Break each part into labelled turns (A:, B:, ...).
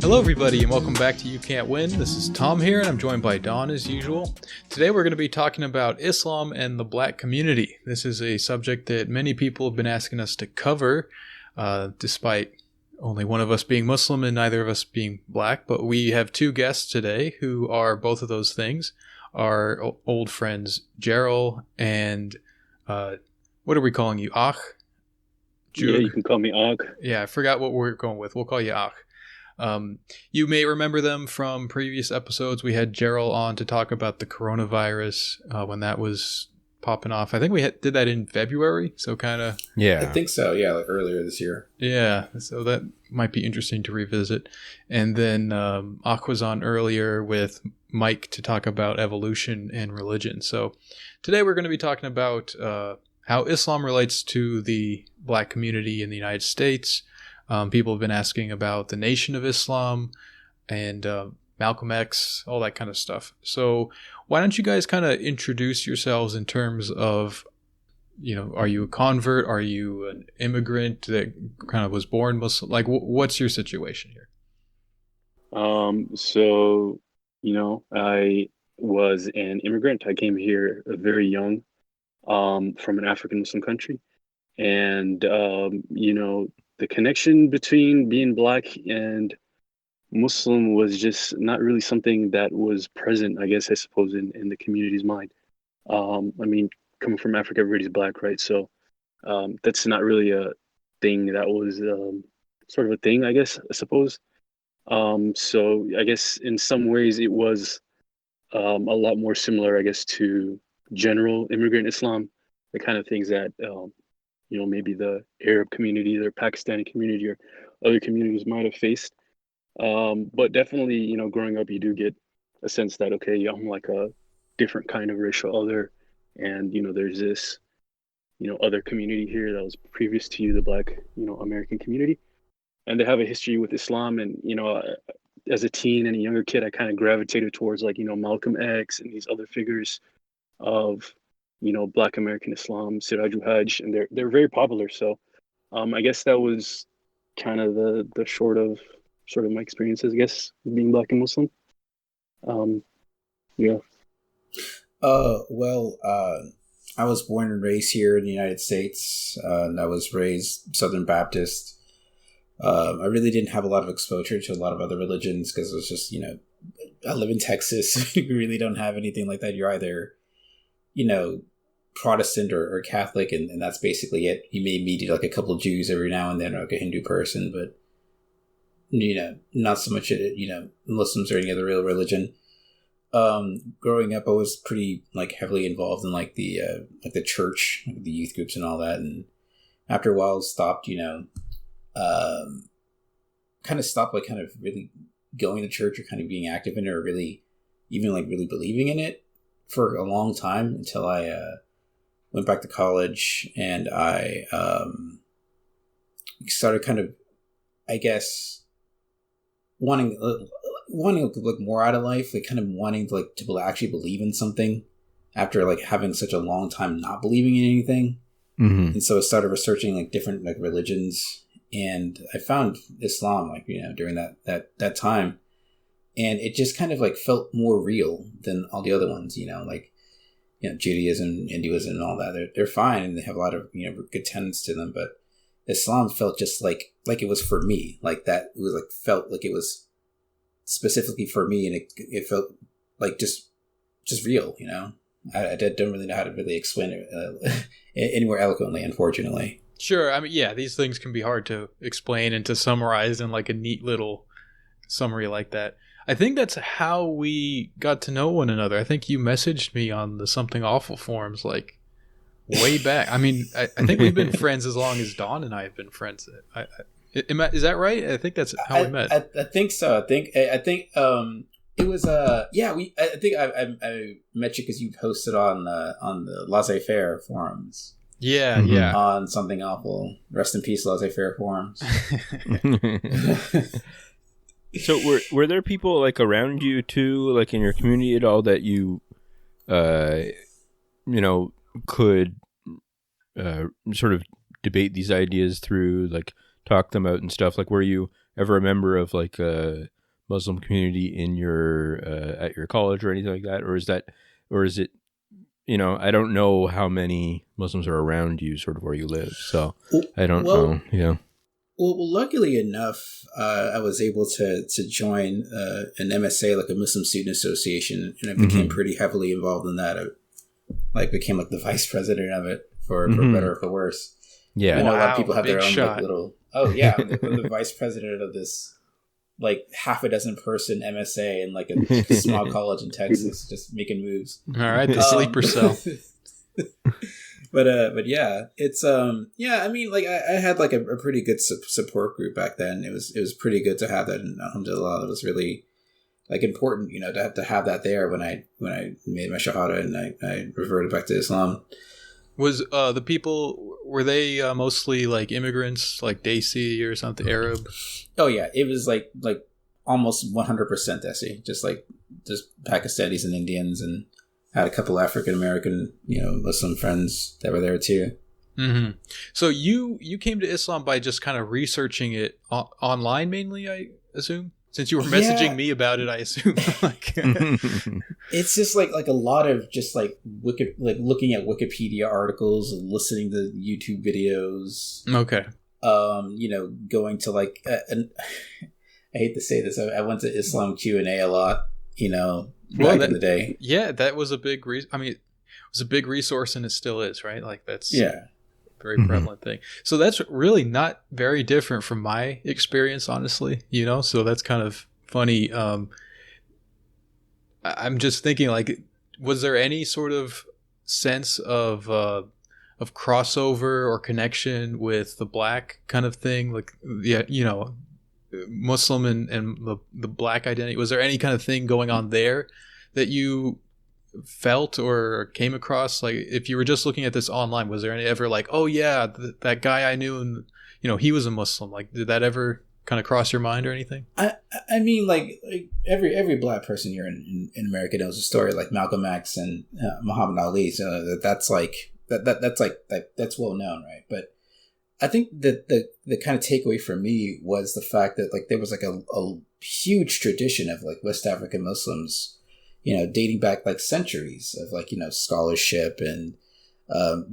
A: Hello everybody and welcome back to You Can't Win. This is Tom here and I'm joined by Don as usual. Today we're going to be talking about Islam and the black community. This is a subject that many people have been asking us to cover, despite only one of us being Muslim and neither of us being black. But we have two guests today who are both of those things. Our old friends Jerel and, what are we calling you, Akh?
B: Yeah, you can call me Akh.
A: Yeah, I forgot what we're going with. We'll call you Akh. You may remember them from previous episodes. We had Jerel on to talk about the coronavirus when that was popping off. I think we did that in February, so kind of...
C: Yeah. I think so, yeah, like earlier this year.
A: Yeah, so that might be interesting to revisit. And then Akh was on earlier with Mike to talk about evolution and religion. So today we're going to be talking about how Islam relates to the black community in the United States. People have been asking about the Nation of Islam and Malcolm X, all that kind of stuff. So why don't you guys kind of introduce yourselves in terms of, are you a convert? Are you an immigrant that kind of was born Muslim? Like, what's your situation here?
B: I was an immigrant. I came here very young from an African Muslim country. And, the connection between being black and Muslim was just not really something that was present, I suppose, in the community's mind. Coming from Africa, everybody's black, right? So that's not really a thing that was sort of a thing, I suppose. So I guess in some ways it was a lot more similar, to general immigrant Islam, the kind of things that maybe the Arab community or Pakistani community or other communities might have faced. But definitely, growing up, you do get a sense that, okay, I'm like a different kind of racial other. And, there's this, other community here that was previous to you, the black, American community. And they have a history with Islam. And, as a teen and a younger kid, I kind of gravitated towards Malcolm X and these other figures of, Black American Islam, Siraj, Wahhaj, and they're very popular. So I guess that was kind of the sort of my experiences, being black and Muslim. Yeah.
C: I was born and raised here in the United States. And I was raised Southern Baptist. I really didn't have a lot of exposure to a lot of other religions because it was just, I live in Texas. You really don't have anything like that. You're either Protestant or Catholic, and that's basically it. You may meet like a couple of Jews every now and then, or like a Hindu person, but not so much Muslims or any other real religion. Growing up, I was pretty heavily involved in the church, the youth groups and all that, and after a while stopped, kind of stopped kind of really going to church or kind of being active in it, or really even really believing in it for a long time until I went back to college and I started kind of, wanting more out of life, kind of wanting to actually believe in something after having such a long time not believing in anything. Mm-hmm. And so I started researching different religions, and I found Islam during that time. And it just kind of felt more real than all the other ones, Judaism, Hinduism, and all that. They're fine, and they have a lot of good tenets to them. But Islam felt just like it was for me, that. It was felt like it was specifically for me, and it felt just real. I don't really know how to really explain it any more eloquently, unfortunately.
A: Sure, I mean, yeah, these things can be hard to explain and to summarize in a neat little summary like that. I think that's how we got to know one another. I think you messaged me on the Something Awful forums way back. I mean, I think we've been friends as long as Dawn and I have been friends. Is that right? I think that's how we met.
C: I think so. I think it was I think I met you because you posted on the laissez-faire forums.
A: Yeah, mm-hmm. Yeah.
C: On Something Awful. Rest in peace, laissez-faire forums.
D: So were there people around you too, in your community at all, that you could sort of debate these ideas through, talk them out and stuff? Were you ever a member of Muslim community in your at your college or anything like that, or is it, you know, I don't know how many Muslims are around you, sort of where you live, so I don't know. Yeah.
C: Well, luckily enough, I was able to join an MSA, like a Muslim Student Association, and I became pretty heavily involved in that. I became like the vice president of it, for better or for worse.
D: Yeah,
C: I know a lot of people have their own
A: shot.
C: like, little. Oh yeah, I'm the vice president of this like half a dozen person MSA in like a small college in Texas, just making moves.
A: All right, the sleeper cell.
C: But yeah, it's yeah. I mean, like I had like a pretty good support group back then. It was pretty good to have that, and alhamdulillah, it was really like important, you know, to have that there when I made my shahada and I reverted back to Islam.
A: Was the people, were they mostly like immigrants, like Desi or something, Arab?
C: Oh yeah, it was like almost 100% Desi, just Pakistanis and Indians, and had a couple African-American, you know, Muslim friends that were there too.
A: Mm-hmm. So you came to Islam by just kind of researching it online mainly, I assume? Since you were messaging me about it, I assume. Like,
C: it's just like a lot of just like looking at Wikipedia articles and listening to YouTube videos.
A: Okay.
C: You know, going to like, I hate to say this, I went to Islam Q&A a lot, you know, back in the day.
A: Yeah, that was a big I mean, it was a big resource, and it still is, right? Like that's very prevalent thing. So that's really not very different from my experience, honestly, you know? So that's kind of funny. I'm just thinking, like, was there any sort of sense of crossover or connection with the black kind of thing? Like, yeah, you know, Muslim and the black identity. Was there any kind of thing going on there that you felt or came across? Like, if you were just looking at this online, was there any ever like, oh yeah, that guy I knew, and you know, he was a Muslim? Like, did that ever kind of cross your mind or anything?
C: I mean, like every black person here in America knows a story like Malcolm X and Muhammad Ali. So that's like that's well known, right? But I think that the kind of takeaway for me was the fact that like there was like a huge tradition of like West African Muslims, you know, dating back like centuries of like, you know, scholarship and,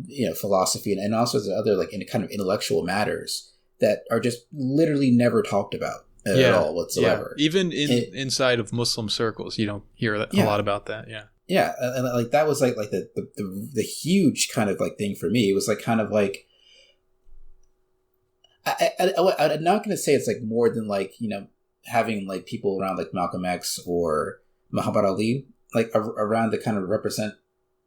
C: you know, philosophy and all sorts of other like kind of intellectual matters that are just literally never talked about at all whatsoever.
A: Yeah. Even inside of Muslim circles, you don't hear a lot about that. Yeah.
C: Yeah. And like that was like the huge kind of like thing for me. It was like kind of like, I'm not going to say it's like more than like, you know, having like people around like Malcolm X or Muhammad Ali, like around to kind of represent,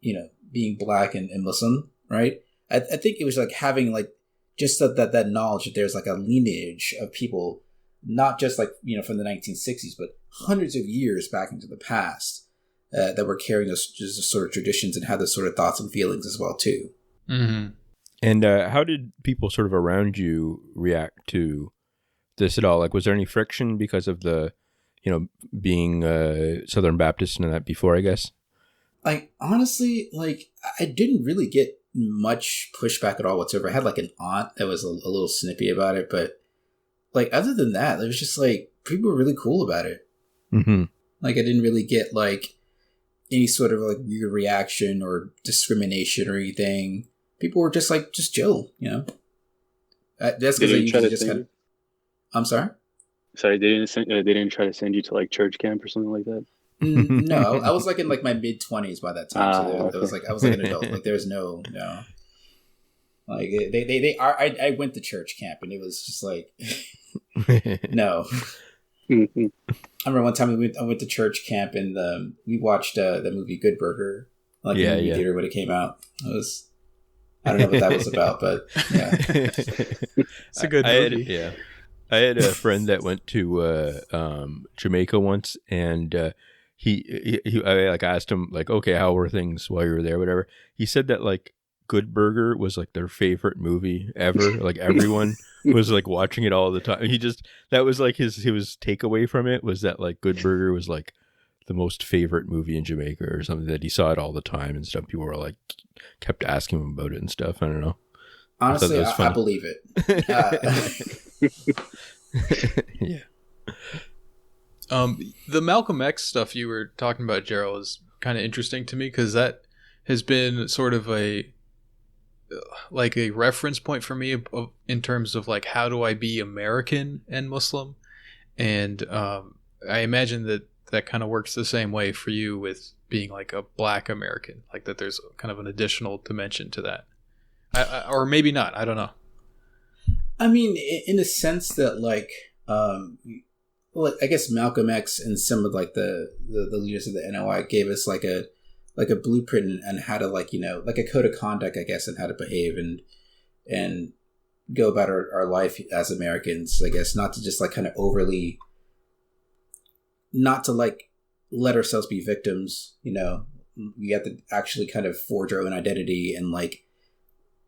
C: you know, being black and Muslim, right? I think it was like having like just that knowledge that there's like a lineage of people, not just like, you know, from the 1960s, but hundreds of years back into the past that were carrying those just sort of traditions and had those sort of thoughts and feelings as well too.
A: Mm-hmm.
D: And how did people sort of around you react to this at all? Like, was there any friction because of the, you know, being Southern Baptist and that before, I guess?
C: Like, honestly, like, I didn't really get much pushback at all whatsoever. I had like an aunt that was a little snippy about it, but like, other than that, it was just like, people were really cool about it.
D: Mm-hmm.
C: Like, I didn't really get like any sort of like weird reaction or discrimination or anything. People were just like, just chill, you know? That's because I usually just kind of... I'm sorry?
B: Sorry, they didn't try to send you to like church camp or something like that?
C: No, I was like in like my mid-20s by that time. So it was like, I was like an adult. Like, there's no. Like, I went to church camp and it was just like, no.
B: Mm-hmm.
C: I remember one time I went to church camp and we watched the movie Good Burger, like in the movie theater when it came out. It was... I don't know what that was about, but yeah.
A: It's a good movie.
D: I had a friend that went to Jamaica once, and he I like asked him like, okay, how were things while you were there, whatever. He said that like Good Burger was like their favorite movie ever. Like everyone was like watching it all the time. That was like his takeaway from it was that like Good Burger was like the most favorite movie in Jamaica or something, that he saw it all the time and stuff. People were like, kept asking him about it and stuff. I don't know.
C: Honestly, I believe it.
D: Yeah.
A: The Malcolm X stuff you were talking about, Jerel, is kind of interesting to me because that has been sort of a reference point for me in terms of like how do I be American and Muslim, and I imagine that kind of works the same way for you with being like a Black American, like that there's kind of an additional dimension to that, or maybe not. I don't know.
C: I mean, in the sense that like, well, I guess Malcolm X and some of like the leaders of the NOI gave us like a blueprint and how to like, you know, like a code of conduct, I guess, and how to behave and go about our life as Americans, I guess, not to just like kind of overly, not to like let ourselves be victims, you know. We have to actually kind of forge our own identity and like,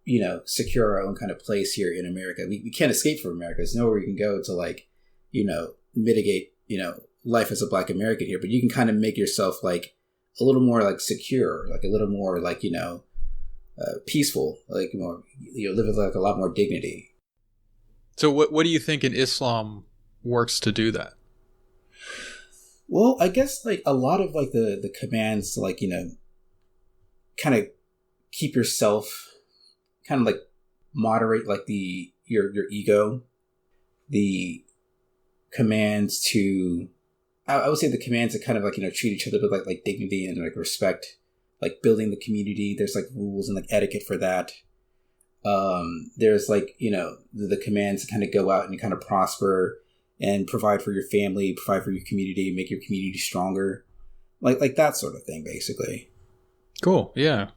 C: you know, secure our own kind of place here in America. We can't escape from America. There's nowhere we can go to like, you know, mitigate, you know, life as a Black American here, but you can kind of make yourself like a little more like secure, like a little more like, you know, peaceful, like more, you know, live with like a lot more dignity.
A: So what do you think in Islam works to do that?
C: Well, I guess like a lot of like the commands to like, you know, kind of keep yourself, kind of like moderate like your ego, the commands to, I would say the commands to kind of like, you know, treat each other with like dignity and like respect, like building the community. There's like rules and like etiquette for that. There's like, you know, the commands to kind of go out and kind of prosper and provide for your family, provide for your community, make your community stronger, like that sort of thing, basically.
A: Cool. Yeah.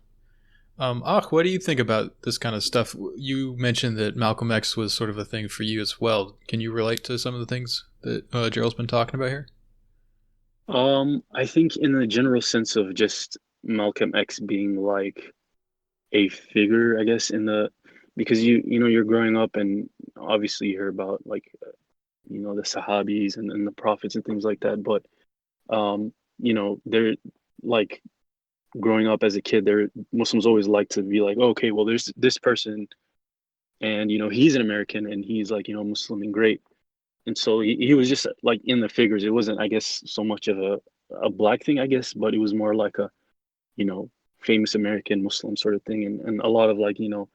A: Akh, what do you think about this kind of stuff? You mentioned that Malcolm X was sort of a thing for you as well. Can you relate to some of the things that Jerel's been talking about here?
B: I think in the general sense of just Malcolm X being like a figure, I guess, because you know, you're growing up and obviously you hear about like, you know, the Sahabis and the prophets and things like that. But, you know, they're like growing up as a kid, Muslims always like to be like, oh, okay, well, there's this person and, you know, he's an American and he's like, you know, Muslim and great. And so he was just like in the figures. It wasn't, I guess, so much of a Black thing, I guess, but it was more like a, you know, famous American Muslim sort of thing. And a lot of like, you know,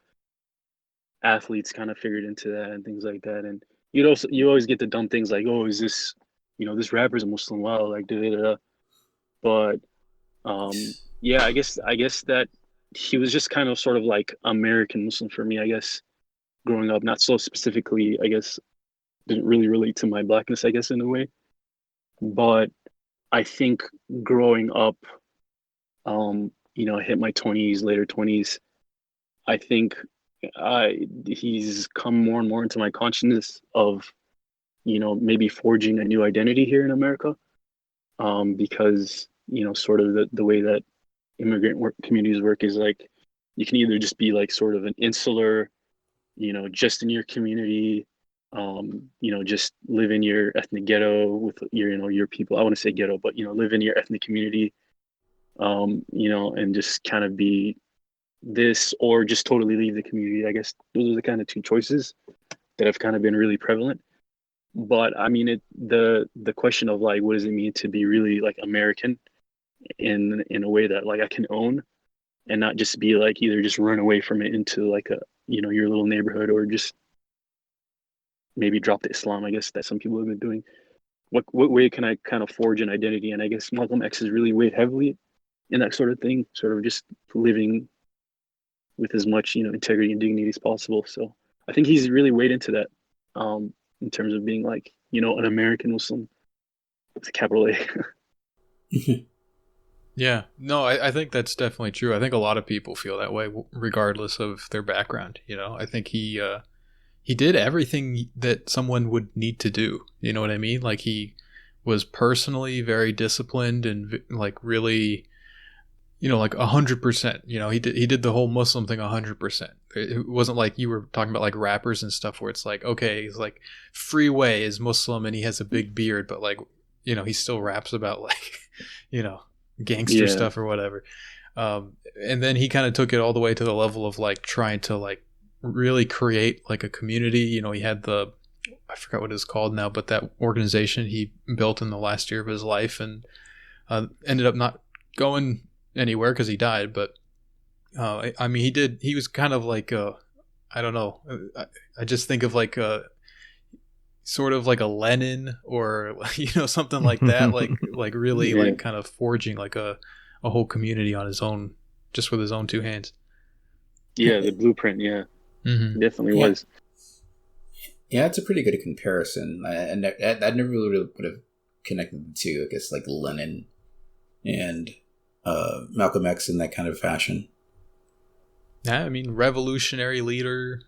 B: athletes kind of figured into that and things like that. And you always get the dumb things like, oh, is this, you know, this rapper's a Muslim, wow, like da da da. But yeah, I guess that he was just kind of sort of like American Muslim for me, I guess, growing up. Not so specifically, I guess, didn't really relate to my Blackness, I guess, in a way. But I think growing up, you know, I hit my 20s, later 20s, I think he's come more and more into my consciousness of, you know, maybe forging a new identity here in America, because, you know, sort of the way that immigrant communities work is like, you can either just be like sort of an insular, you know, just in your community, you know, just live in your ethnic ghetto with your, you know, your people. I want to say ghetto, but, you know, live in your ethnic community, you know, and just kind of be this, or just totally leave the community. I guess those are the kind of two choices that have kind of been really prevalent. But I mean, the question of like, what does it mean to be really like American in a way that like I can own and not just be like either just run away from it into like a, you know, your little neighborhood, or just maybe drop the Islam, I guess, that some people have been doing. What way can I kind of forge an identity? And I guess Malcolm X has really weighed heavily in that sort of thing, sort of just living with as much, you know, integrity and dignity as possible. So I think he's really weighed into that, in terms of being like, you know, an American Muslim with a capital A.
A: Yeah, no, I think that's definitely true. I think a lot of people feel that way, regardless of their background. You know, I think he did everything that someone would need to do. You know what I mean? Like, he was personally very disciplined and like really, you know, like 100%. You know, he did the whole Muslim thing 100%. It wasn't like you were talking about like rappers and stuff where it's like, okay, he's like Freeway is Muslim and he has a big beard, but like, you know, he still raps about like, you know, gangster stuff or whatever. And then he kind of took it all the way to the level of like trying to like really create like a community. You know, he had the I forgot what it's called now, but that organization he built in the last year of his life, and ended up not going anywhere because he died. But I mean, he was kind of like I don't know. I just think of like sort of like a Lenin, or something like that, like really like kind of forging like a whole community on his own, just with his own two hands.
B: Yeah, the blueprint. Yeah, definitely was.
C: Yeah, it's a pretty good comparison. I never really would have connected the two. I guess like Lenin and Malcolm X in that kind of fashion.
A: Yeah, I mean, revolutionary leader.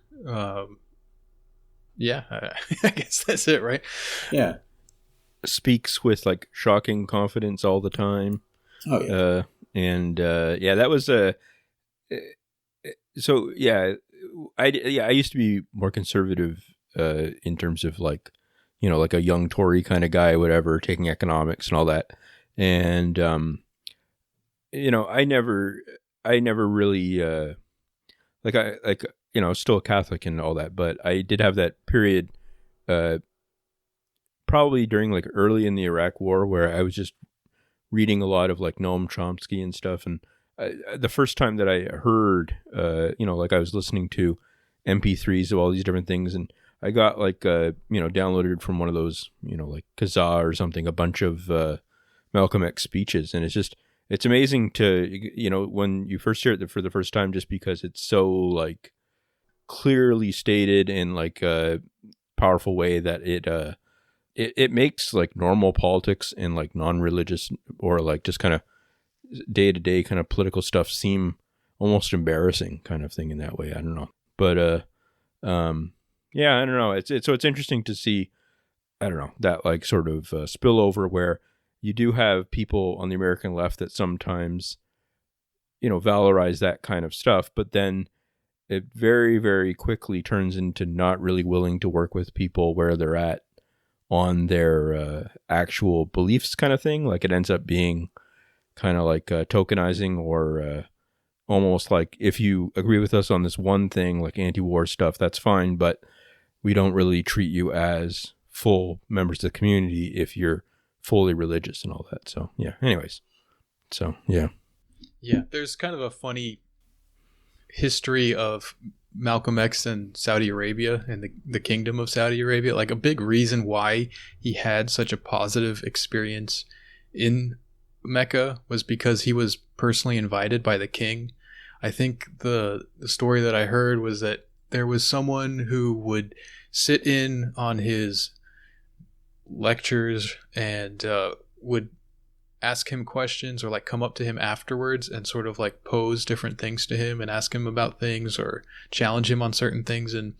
A: Yeah, I guess that's it, right?
C: Yeah.
D: Speaks with like shocking confidence all the time.
C: Oh yeah.
D: That was so yeah. I used to be more conservative in terms of like, like a young Tory kind of guy, whatever, taking economics and all that. And I never really still a Catholic and all that, but I did have that period, probably during like early in the Iraq War, where I was just reading a lot of like Noam Chomsky and stuff. And the first time that I heard, like I was listening to MP3s of all these different things, and I got like, downloaded from one of those, like Kazaa or something, a bunch of Malcolm X speeches. And it's amazing to, when you first hear it for the first time, just because it's so like clearly stated in like a powerful way that it makes like normal politics and like non-religious or like just kind of day-to-day kind of political stuff seem almost embarrassing kind of thing in that way. I don't know. But yeah, I don't know. It's interesting to see, I don't know, that like sort of spillover where you do have people on the American left that sometimes, valorize that kind of stuff, but then it very, very quickly turns into not really willing to work with people where they're at on their actual beliefs kind of thing. Like it ends up being kind of like tokenizing, or almost like, if you agree with us on this one thing, like anti-war stuff, that's fine, but we don't really treat you as full members of the community if you're fully religious and all that. So yeah, anyways. So yeah.
A: Yeah, there's kind of a funny history of Malcolm X and Saudi Arabia and the Kingdom of Saudi Arabia. Like a big reason why he had such a positive experience in Mecca was because he was personally invited by the king. I think the story that I heard was that there was someone who would sit in on his lectures and would ask him questions, or like come up to him afterwards and sort of like pose different things to him and ask him about things or challenge him on certain things. And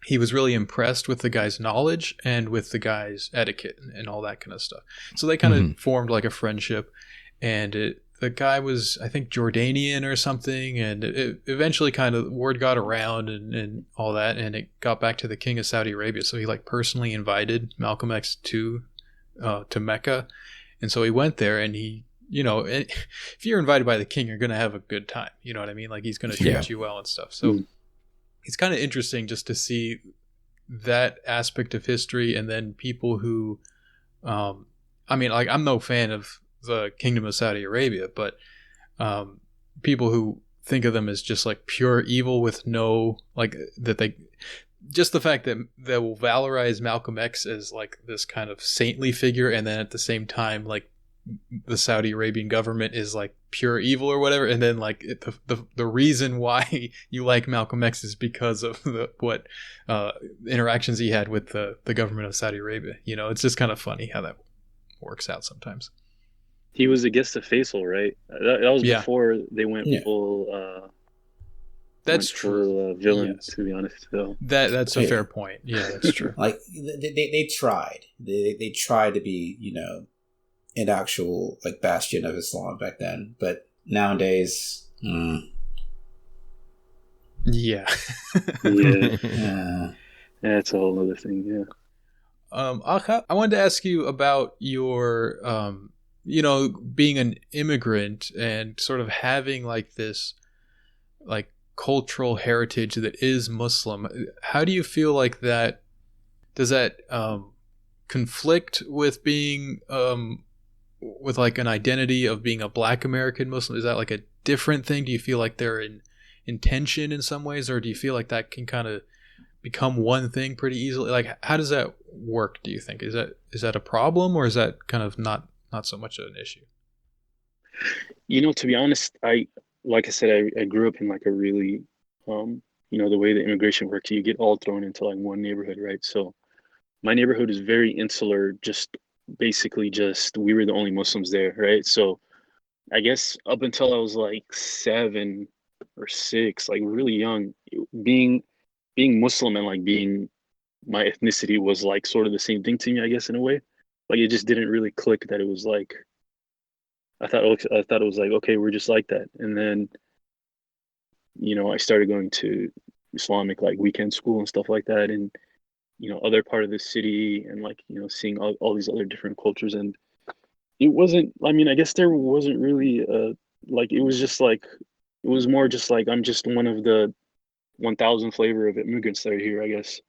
A: he was really impressed with the guy's knowledge and with the guy's etiquette and all that kind of stuff. So they kind of formed like a friendship, and the guy was, I think, Jordanian or something, and it eventually kind of word got around and all that, and it got back to the king of Saudi Arabia. So he like personally invited Malcolm X to Mecca. And so he went there, and he, if you're invited by the king, you're going to have a good time. You know what I mean? Like he's going to treat you well and stuff. So it's kind of interesting just to see that aspect of history, and then people who, I mean, like I'm no fan of the Kingdom of Saudi Arabia, but people who think of them as just like pure evil with no, like that they, just the fact that they will valorize Malcolm X as like this kind of saintly figure, and then at the same time like the Saudi Arabian government is like pure evil or whatever, and then like the reason why you like Malcolm X is because of what interactions he had with the government of Saudi Arabia. It's just kind of funny how that works out sometimes.
B: He was against the Faisal, right? That was before they went full.
A: That's true.
B: Villain, to be honest. So.
A: That's a fair point. Yeah, that's true.
C: Like they tried. They tried to be, an actual like bastion of Islam back then, but nowadays,
B: yeah, that's a whole other thing. Yeah.
A: Akh, I wanted to ask you about your, being an immigrant and sort of having like this, like, cultural heritage that is Muslim. How do you feel like that does that conflict with being with like an identity of being a Black American Muslim? Is that like a different thing? Do you feel like they're in tension in some ways, or do you feel like that can kind of become one thing pretty easily? Like, how does that work, do you think? Is that a problem, or is that kind of not so much an issue?
B: To be honest, like I said, I grew up in like a really, the way the immigration works, you get all thrown into like one neighborhood, right? So my neighborhood is very insular, just basically just we were the only Muslims there, right? So I guess up until I was like 7 or 6, like really young, being Muslim and like being my ethnicity was like sort of the same thing to me, I guess, in a way. Like it just didn't really click that it was like I thought it was like, okay, we're just like that. And then, I started going to Islamic like weekend school and stuff like that, and other part of the city, and like seeing all these other different cultures. And it wasn't, I mean, I guess there wasn't really like it was just like it was more just like I'm just one of the 1,000 flavor of immigrants that are here, I guess.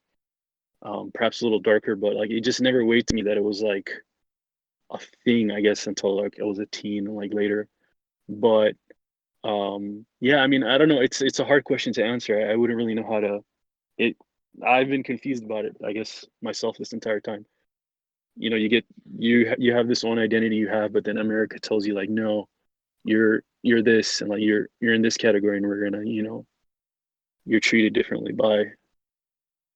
B: Perhaps a little darker, but like it just never weighed to me that it was like a thing, I guess, until like I was a teen and like later. But yeah, I mean, I don't know, it's a hard question to answer. I wouldn't really know how to it I've been confused about it, I guess, myself this entire time. You have this own identity you have, but then America tells you like, no, you're this, and like you're in this category, and we're gonna, you're treated differently by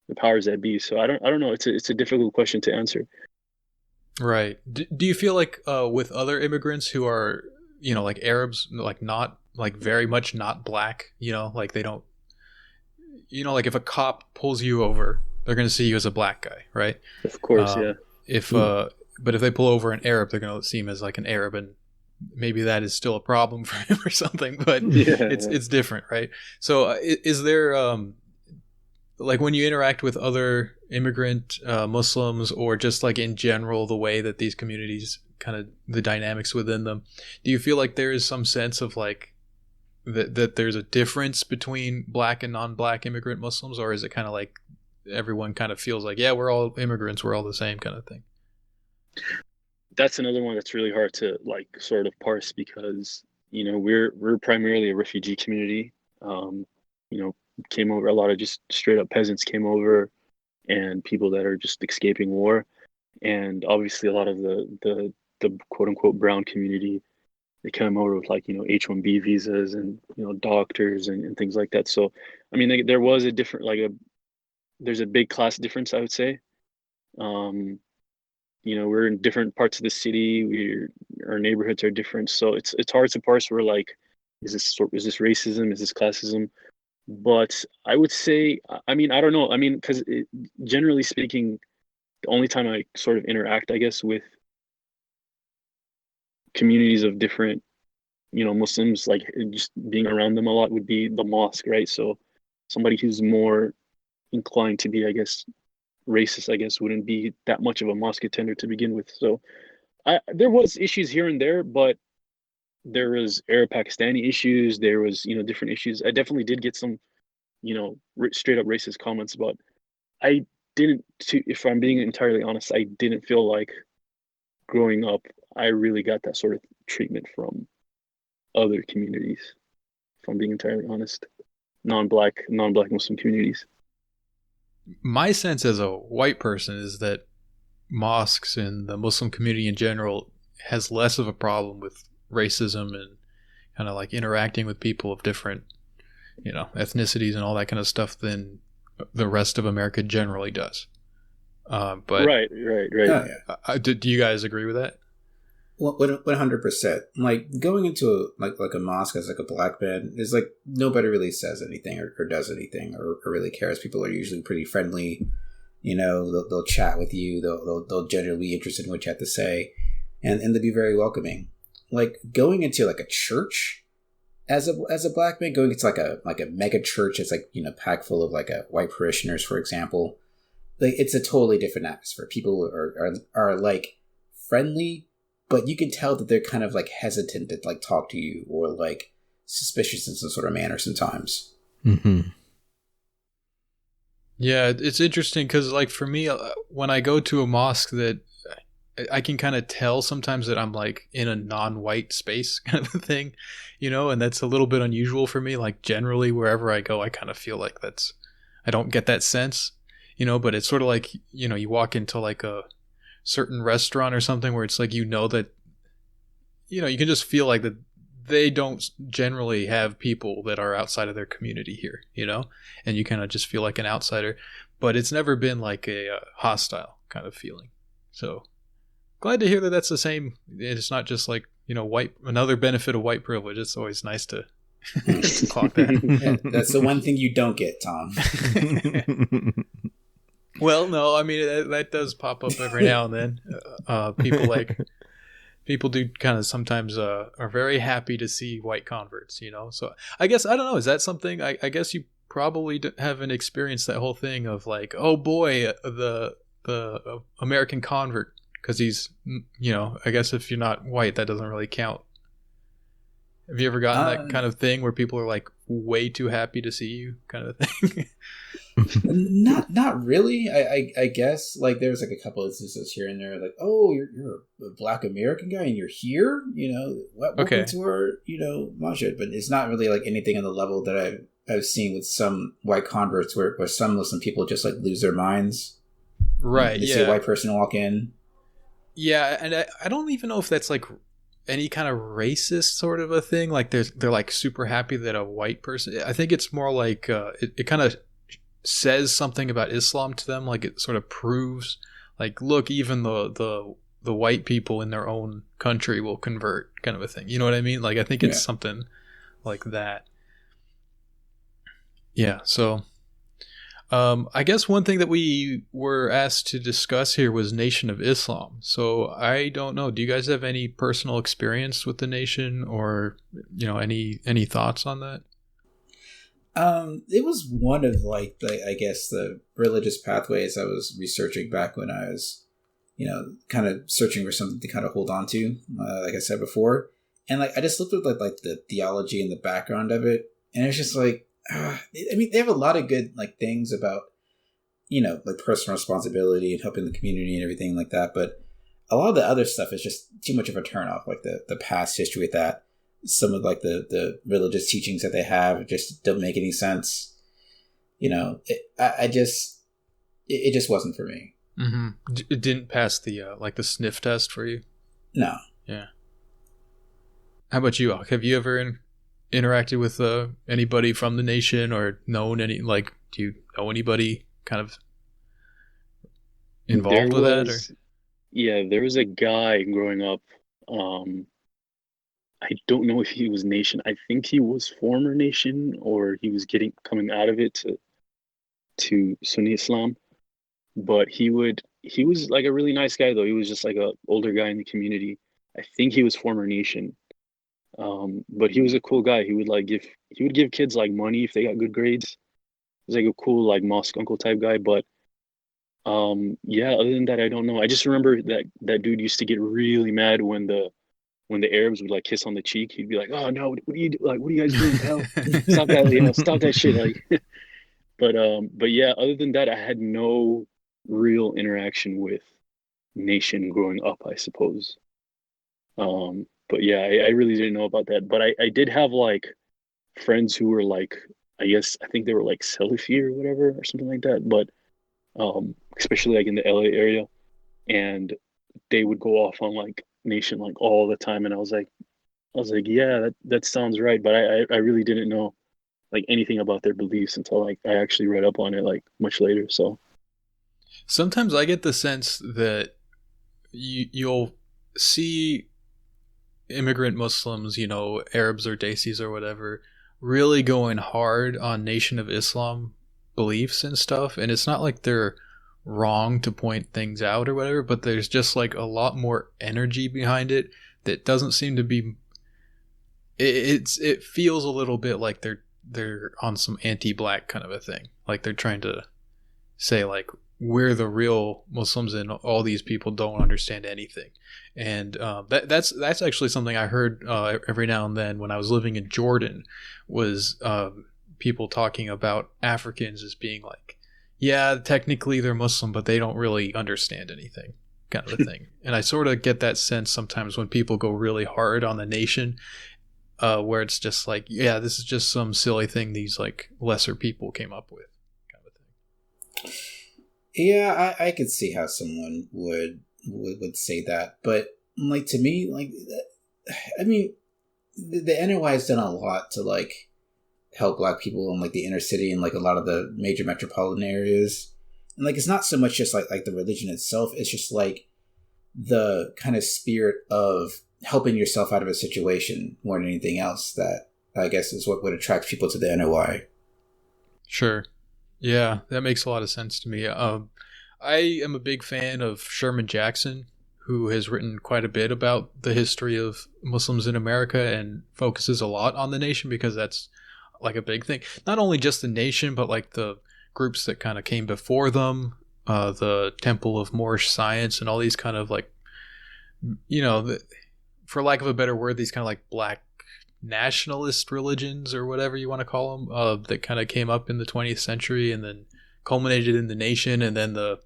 B: the powers that be. So I don't know. It's a difficult question to answer.
A: Right. Do you feel like with other immigrants who are, like Arabs, like not like very much not Black, like they don't, like if a cop pulls you over, they're going to see you as a Black guy, right?
B: Of course, yeah.
A: But if they pull over an Arab, they're going to see him as like an Arab, and maybe that is still a problem for him or something, but it's different, right? So is there like when you interact with other immigrant Muslims, or just like in general the way that these communities kind of the dynamics within them, do you feel like there is some sense of like that there's a difference between Black and non-Black immigrant Muslims, or is it kind of like everyone kind of feels like, yeah, we're all immigrants, we're all the same kind of thing?
B: That's another one that's really hard to like sort of parse, because we're primarily a refugee community. Came over, a lot of just straight up peasants came over, and people that are just escaping war, and obviously a lot of the quote unquote brown community, they came over with like H-1B visas and doctors and things like that. So I mean, there was a different there's a big class difference, I would say. We're in different parts of the city. Our neighborhoods are different, so it's hard to parse. We're like, is this racism? Is this classism? But I would say, I mean, I don't know. I mean, because generally speaking, the only time I sort of interact, I guess, with communities of different, Muslims, like just being around them a lot, would be the mosque, right? So somebody who's more inclined to be, I guess, racist, I guess, wouldn't be that much of a mosque attender to begin with. So there was issues here and there, but there was Arab Pakistani issues. There was, different issues. I definitely did get some, straight up racist comments, but I didn't, if I'm being entirely honest, I didn't feel like growing up, I really got that sort of treatment from other communities, if I'm being entirely honest, non-black Muslim communities.
A: My sense as a white person is that mosques and the Muslim community in general has less of a problem with racism and kind of like interacting with people of different, ethnicities and all that kind of stuff than the rest of America generally does. But
B: right.
A: Do you guys agree with that?
C: 100%. Like going into a mosque as like a Black man is like nobody really says anything or does anything or really cares. People are usually pretty friendly. They'll chat with you. They'll generally be interested in what you have to say, and they'll be very welcoming. Like going into like a church as a Black man, going into like a mega church, it's like packed full of like white parishioners, for example. Like it's a totally different atmosphere. People are like friendly, but you can tell that they're kind of like hesitant to like talk to you, or like suspicious in some sort of manner sometimes.
D: Mm-hmm.
A: Yeah, it's interesting because, like, for me, when I go to a mosque, that I can kind of tell sometimes that I'm like in a non-white space kind of a thing, and that's a little bit unusual for me. Like, generally, wherever I go, I kind of feel like I don't get that sense, but it's sort of like, you walk into like a certain restaurant or something where it's like, that, you can just feel like that they don't generally have people that are outside of their community here, and you kind of just feel like an outsider, but it's never been like a hostile kind of feeling. So glad to hear that that's the same. It's not just like, another benefit of white privilege. It's always nice to clock that.
C: Yeah, that's the one thing you don't get, Tom.
A: Well, no, I mean, that does pop up every now and then. People do kind of sometimes are very happy to see white converts, So I guess, I don't know, is that something, I guess you probably haven't experienced that whole thing of like, oh boy, the American convert, because he's, I guess if you're not white, that doesn't really count. Have you ever gotten that kind of thing where people are like way too happy to see you kind of thing?
C: Not really. I guess like there's like a couple of instances here and there, like, oh, you're a Black American guy and you're here, welcome to our, masjid. But it's not really like anything on the level that I've seen with some white converts where some Muslim people just like lose their minds.
A: Right.
C: They see a white person walk in.
A: Yeah, and I don't even know if that's like any kind of racist sort of a thing. Like they're like super happy that a white person. I think it's more like it kind of says something about Islam to them. Like it sort of proves, like, look, even the white people in their own country will convert, kind of a thing. You know what I mean? Like I think it's something like that. Yeah. So. I guess one thing that we were asked to discuss here was Nation of Islam. So I don't know. Do you guys have any personal experience with the nation, or any thoughts on that?
C: It was one of like the religious pathways I was researching back when I was, kind of searching for something to kind of hold on to, like I said before, and like I just looked at like the theology and the background of it, and it's just like. I mean, they have a lot of good like things about, like personal responsibility and helping the community and everything like that. But a lot of the other stuff is just too much of a turnoff. Like the past history with that, some of like the religious teachings that they have just don't make any sense. It just wasn't for me.
A: Mm-hmm. It didn't pass the like the sniff test for you.
C: No.
A: Yeah. How about you, Akh? Have you ever interacted with anybody from the nation, or known any, like, do you know anybody kind of involved with that? Or?
B: Yeah, there was a guy growing up. I don't know if he was nation. I think he was former nation, or he was coming out of it to Sunni Islam. But he was like a really nice guy though. He was just like a older guy in the community. I think he was former nation. But he was a cool guy. He would give kids like money if they got good grades. He was like a cool like mosque uncle type guy. But yeah, other than that, I don't know. I just remember that dude used to get really mad when the Arabs would like kiss on the cheek. He'd be like, "Oh no, what do you do? Like, what are you guys doing? Hell, stop that! Stop that shit!" Like, but yeah, other than that, I had no real interaction with nation growing up, I suppose. But yeah, I really didn't know about that. But I did have like friends who were like, I think they were like Salafi or whatever or something like that. But especially like in the LA area, and they would go off on like nation like all the time, and I was like, yeah, that sounds right. But I really didn't know like anything about their beliefs until like I actually read up on it like much later. So
A: sometimes I get the sense that you'll see immigrant Muslims, Arabs or Desis or whatever, really going hard on Nation of Islam beliefs and stuff. And it's not like they're wrong to point things out or whatever, but there's just like a lot more energy behind it that doesn't seem to be. It feels a little bit like they're on some anti-black kind of a thing. Like they're trying to say like, we're the real Muslims and all these people don't understand anything. And that's actually something I heard every now and then when I was living in Jordan, was people talking about Africans as being like, yeah, technically they're Muslim, but they don't really understand anything, kind of a thing. And I sort of get that sense sometimes when people go really hard on the nation, where it's just like, yeah, this is just some silly thing these like lesser people came up with, kind of a thing.
C: Yeah, I could see how someone would say that, but like to me, like, I mean, the NOI has done a lot to like help Black people in like the inner city and like a lot of the major metropolitan areas, and like it's not so much just like the religion itself; it's just like the kind of spirit of helping yourself out of a situation more than anything else. That I guess is what would attract people to the NOI.
A: Sure. Yeah, that makes a lot of sense to me. I am a big fan of Sherman Jackson, who has written quite a bit about the history of Muslims in America and focuses a lot on the nation because that's like a big thing. Not only just the nation, but like the groups that kind of came before them, the Temple of Moorish Science and all these kind of like, you know, for lack of a better word, these kind of like Black nationalist religions or whatever you want to call them, that kind of came up in the 20th century and then culminated in the nation, and then the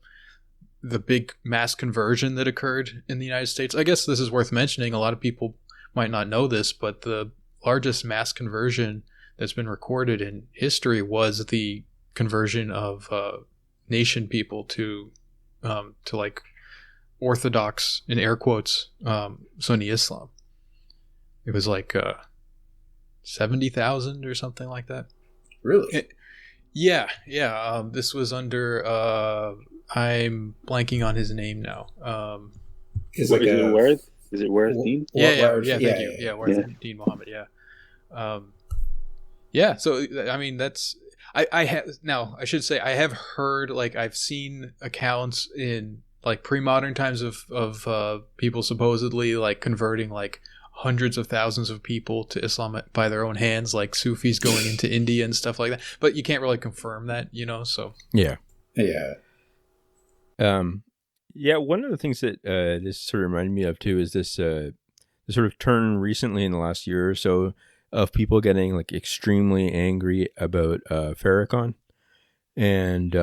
A: big mass conversion that occurred in the United States. I guess this is worth mentioning. A lot of people might not know this, but the largest mass conversion that's been recorded in history was the conversion of nation people to like Orthodox, in air quotes, Sunni Islam. It was like 70,000 or something like that.
C: Really?
A: Yeah. This was under I'm blanking on his name now.
B: Is it Warith? Is it Warith Deen?
A: Yeah. Thank you. Yeah, Warith Deen Muhammed. Yeah. Yeah. So I mean, that's I have now. I should say I have heard, like, I've seen accounts in like pre-modern times of people supposedly like converting like hundreds of thousands of people to Islam by their own hands, like Sufis going into India and stuff like that. But you can't really confirm that, you know. So
C: yeah.
D: Yeah, one of the things that this sort of reminded me of too is this sort of turn recently in the last year or so of people getting like extremely angry about Farrakhan and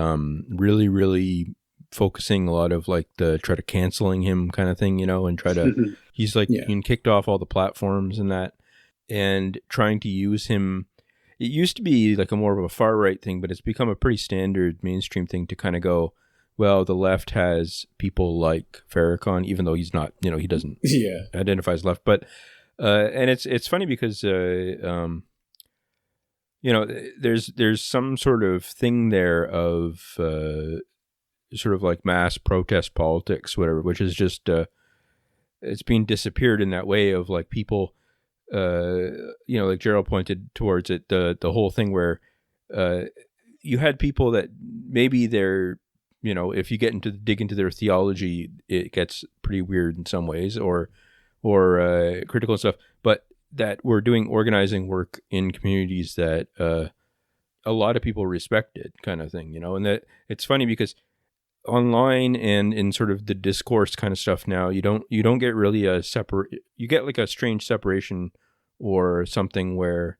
D: really, really focusing a lot of like the try to canceling him kind of thing, you know, and try to he's like being kicked off all the platforms and that, and trying to use him. It used to be like a more of a far right thing, but it's become a pretty standard mainstream thing to kind of go, well, the left has people like Farrakhan, even though he's not, you know, he doesn't identify as left. But and it's funny because you know, there's some sort of thing there of sort of like mass protest politics, whatever, which is just it's being disappeared in that way of like people, you know, like Jerel pointed towards it, the whole thing where you had people that maybe they're, you know, if you dig into their theology, it gets pretty weird in some ways, or critical and stuff, but that were doing organizing work in communities that a lot of people respected, kind of thing, you know. And that it's funny because online and in sort of the discourse kind of stuff now, you don't get really you get like a strange separation or something where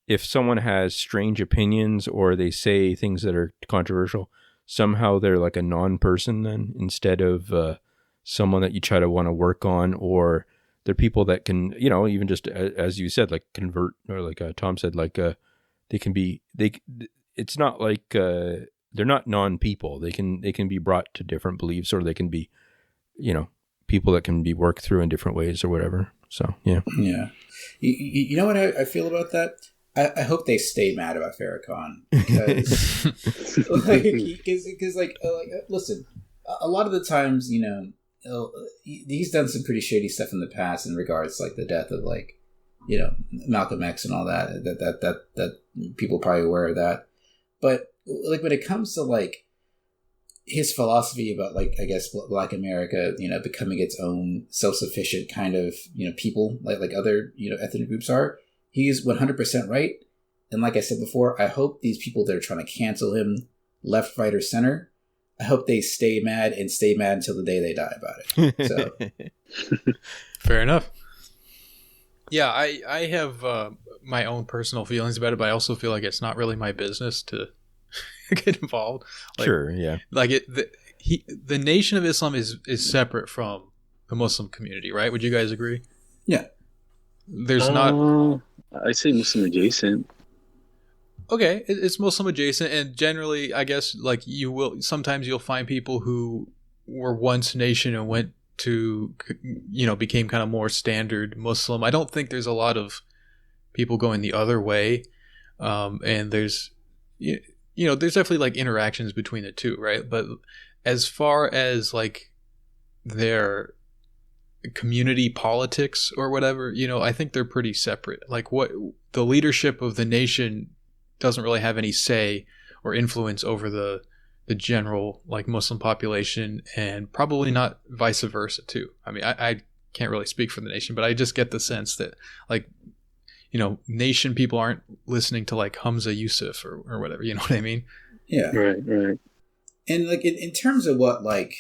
D: if someone has strange opinions or they say things that are controversial, somehow they're like a non-person then, instead of someone that you try to want to work on, or they're people that can, you know, even just as you said, like convert, or like Tom said, like they can be, it's not like they're not non-people. They can be brought to different beliefs, or they can be, you know, people that can be worked through in different ways or whatever. So, yeah.
C: Yeah. You know what I feel about that? I hope they stay mad about Farrakhan because, listen, a lot of the times, you know, he's done some pretty shady stuff in the past in regards to, like, the death of, like, you know, Malcolm X and all that. That people are probably aware of that. But like when it comes to like his philosophy about, like, I guess Black America, you know, becoming its own self-sufficient kind of, you know, people like other, you know, ethnic groups are, he's 100% right. And like I said before, I hope these people that are trying to cancel him, left, right, or center, I hope they stay mad until the day they die about it. So
A: fair enough. Yeah, I have my own personal feelings about it, but I also feel like it's not really my business to get involved. Like,
D: sure, yeah.
A: Like the Nation of Islam is separate from the Muslim community, right? Would you guys agree?
C: Yeah.
A: There's not.
B: I say Muslim adjacent.
A: Okay, it's Muslim adjacent, and generally, I guess, like sometimes you'll find people who were once nation and went to, became kind of more standard Muslim. I don't think there's a lot of people going the other way, and there's, there's definitely like interactions between the two, right? But as far as like their community politics or whatever, I think they're pretty separate. Like what the leadership of the nation doesn't really have any say or influence over the general like Muslim population, and probably not vice versa too. I mean, I can't really speak for the nation, but I just get the sense that like, nation people aren't listening to like Hamza Yusuf or whatever, you know what I mean?
C: Yeah.
B: Right.
C: And like in terms of what like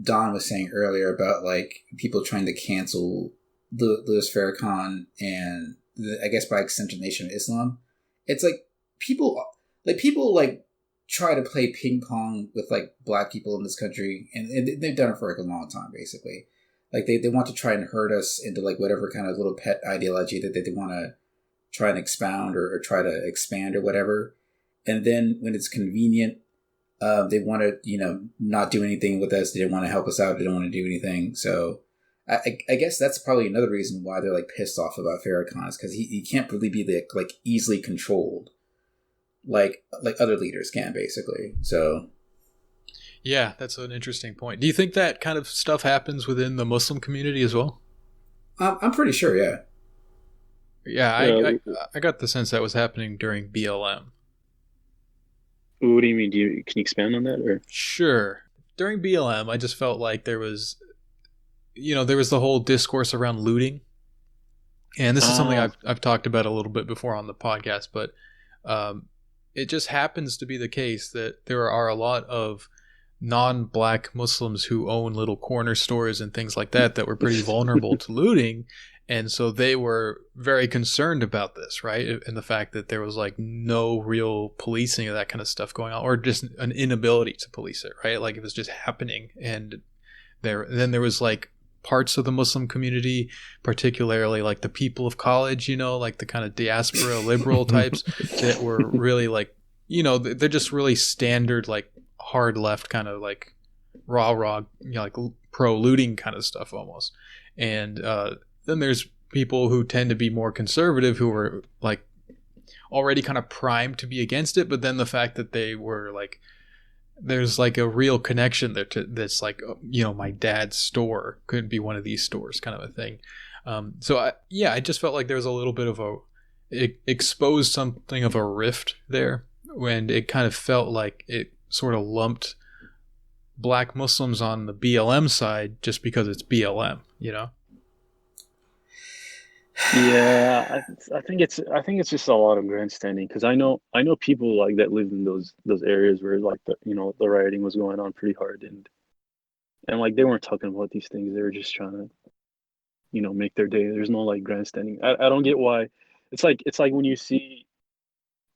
C: Don was saying earlier about like people trying to cancel Louis Farrakhan and I guess by extension Nation of Islam, it's like people try to play ping pong with like black people in this country, and they've done it for like a long time basically. Like they want to try and herd us into like whatever kind of little pet ideology that they want to try and expound or try to expand or whatever. And then when it's convenient, they want to, not do anything with us. They don't want to help us out. They don't want to do anything. So I guess that's probably another reason why they're like pissed off about Farrakhan, is because he can't really be like easily controlled like other leaders can basically. So
A: yeah, that's an interesting point. Do you think that kind of stuff happens within the Muslim community as well?
C: I'm pretty sure. Yeah.
A: Yeah. I got the sense that was happening during BLM.
B: What do you mean? Can you expand on that? Or
A: sure. During BLM, I just felt like there was the whole discourse around looting, and this is something I've talked about a little bit before on the podcast, but it just happens to be the case that there are a lot of non-black Muslims who own little corner stores and things like that were pretty vulnerable to looting. And so they were very concerned about this, right? And the fact that there was like no real policing of that kind of stuff going on, or just an inability to police it, right? Like it was just happening. And then there was like parts of the Muslim community, particularly like the people of college, like the kind of diaspora liberal types that were really like, they're just really standard, like hard left kind of like raw, like pro looting kind of stuff almost. And then there's people who tend to be more conservative, who were like already kind of primed to be against it. But then the fact that they were like, there's like a real connection there that's like, my dad's store could be one of these stores kind of a thing. So I just felt like there was a little bit of it exposed something of a rift there, when it kind of felt like it sort of lumped black Muslims on the BLM side just because it's BLM,
B: Yeah, I think it's just a lot of grandstanding, because I know people like that lived in those areas where like the rioting was going on pretty hard, and like they weren't talking about these things. They were just trying to make their day. There's no like grandstanding. I don't get why. It's like when you see,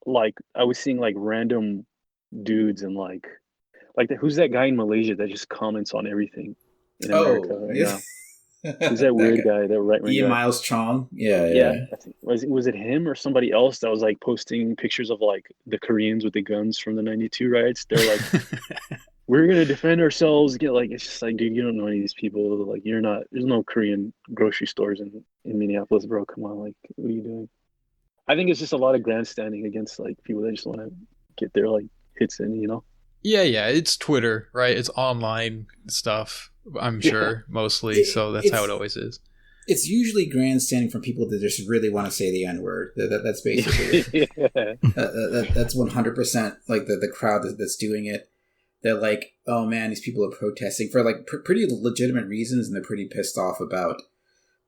B: like I was seeing like random dudes and like who's that guy in Malaysia that just comments on everything in America right now? Who's that weird guy, that right-wing
C: Ian
B: guy?
C: Miles Chong? Yeah.
B: I think, was it him or somebody else that was like posting pictures of like the Koreans with the guns from the 92 riots? They're like, we're going to defend ourselves. It's just like, dude, you don't know any of these people. Like, there's no Korean grocery stores in Minneapolis, bro. Come on, like, what are you doing? I think it's just a lot of grandstanding against like people that just want to get their like hits in,
A: Yeah, it's Twitter, right? It's online stuff, I'm sure, mostly. So that's how it always is.
C: It's usually grandstanding from people that just really want to say the N-word. That's basically it. That's 100% like the crowd that's doing it. They're like, oh man, these people are protesting for like pretty legitimate reasons, and they're pretty pissed off about,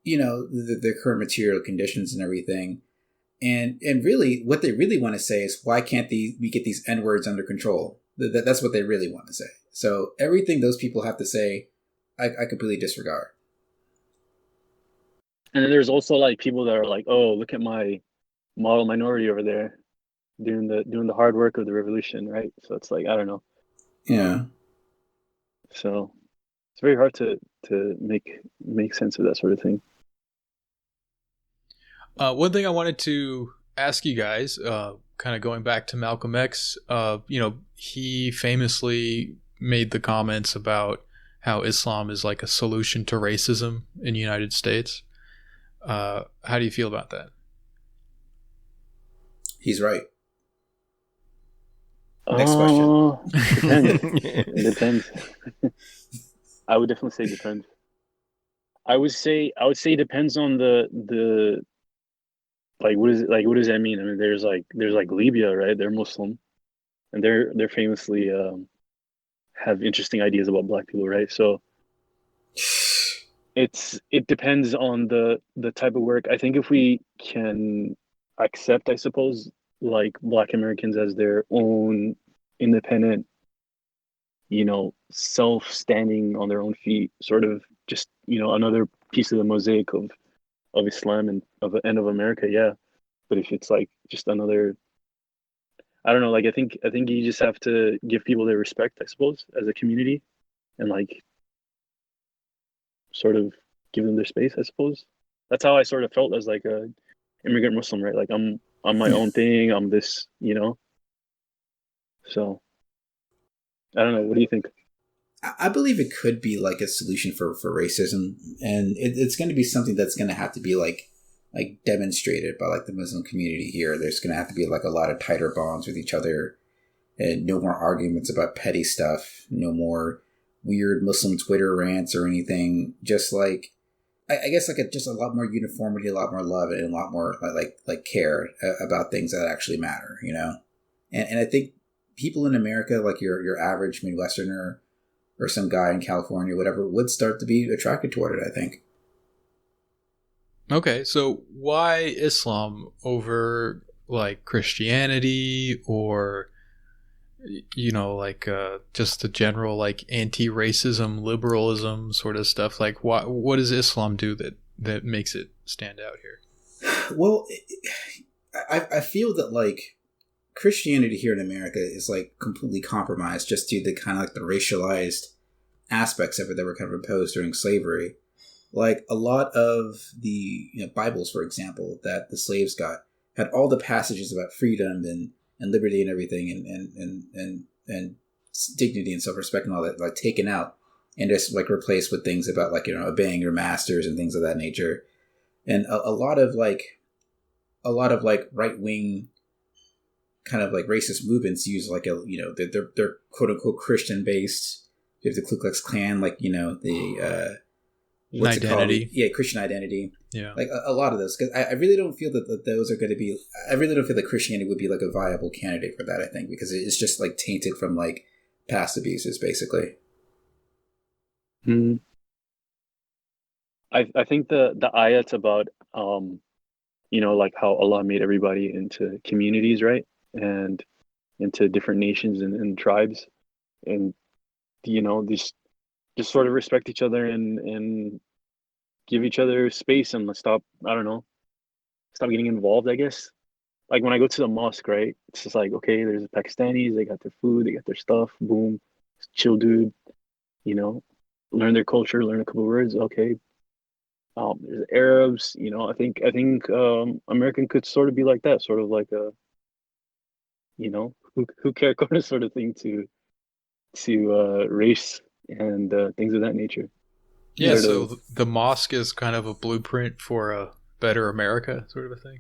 C: the current material conditions and everything. And really, what they really want to say is, why can't we get these N-words under control? That's what they really want to say. So everything those people have to say, I completely disregard.
B: And then there's also like people that are like, oh, look at my model minority over there. doing the hard work of the revolution, right? So it's like, I don't know.
C: Yeah.
B: So it's very hard to make sense of that sort of thing.
A: One thing I wanted to ask you guys, kind of going back to Malcolm X, he famously made the comments about how Islam is like a solution to racism in the United States. How do you feel about that?
C: He's right. Next question.
B: Depends. It depends. I would definitely say depends. I would say it depends on the like what does that mean? I mean, there's like Libya, right? They're Muslim, and they're famously have interesting ideas about black people, right? So it depends on the type of work. I think if we can accept, I suppose, like black Americans as their own independent, self-standing on their own feet, sort of just, another piece of the mosaic of Islam and of America, yeah. But if it's like just another, I don't know, like I think you just have to give people their respect, I suppose, as a community, and like sort of give them their space, I suppose. That's how I sort of felt as like a immigrant Muslim, right? Like I'm my own thing. I'm this, So I don't know. What do you think?
C: I believe it could be like a solution for racism, and it's going to be something that's going to have to be like demonstrated by like the Muslim community here. There's going to have to be like a lot of tighter bonds with each other, and no more arguments about petty stuff. No more weird Muslim Twitter rants or anything. Just like I guess like just a lot more uniformity, a lot more love, and a lot more like care about things that actually matter. And I think people in America, like your average Midwesterner or some guy in California, whatever, would start to be attracted toward it, I think.
A: Okay, so why Islam over like Christianity or just the general like anti-racism, liberalism sort of stuff? Like what does Islam do that makes it stand out here?
C: Well, I feel that like Christianity here in America is like completely compromised just due to the kind of like the racialized aspects of it that were kind of imposed during slavery. Like a lot of the Bibles, for example, that the slaves got had all the passages about freedom and liberty and everything and dignity and self-respect and all that like taken out and just like replaced with things about like obeying your masters and things of that nature. And a lot of right-wing kind of like racist movements use like they're quote unquote Christian based. You have the Ku Klux Klan, like the what's
A: identity.
C: It called? Yeah, Christian identity.
A: Yeah,
C: like a lot of those, because I really don't feel that those are going to be. I really don't feel that Christianity would be like a viable candidate for that. I think because it's just like tainted from like past abuses, basically.
B: I think the ayats about like how Allah made everybody into communities, right, and into different nations and tribes, and just sort of respect each other and give each other space and stop getting involved, I guess. Like when I go to the mosque, right, it's just like, okay, there's the Pakistanis, they got their food, they got their stuff, boom, chill dude, learn their culture, learn a couple words, okay. There's the Arabs, I think American could sort of be like that, sort of like a who care kind of sort of thing to race and things of that nature.
A: Yeah, so the mosque is kind of a blueprint for a better America sort of a thing.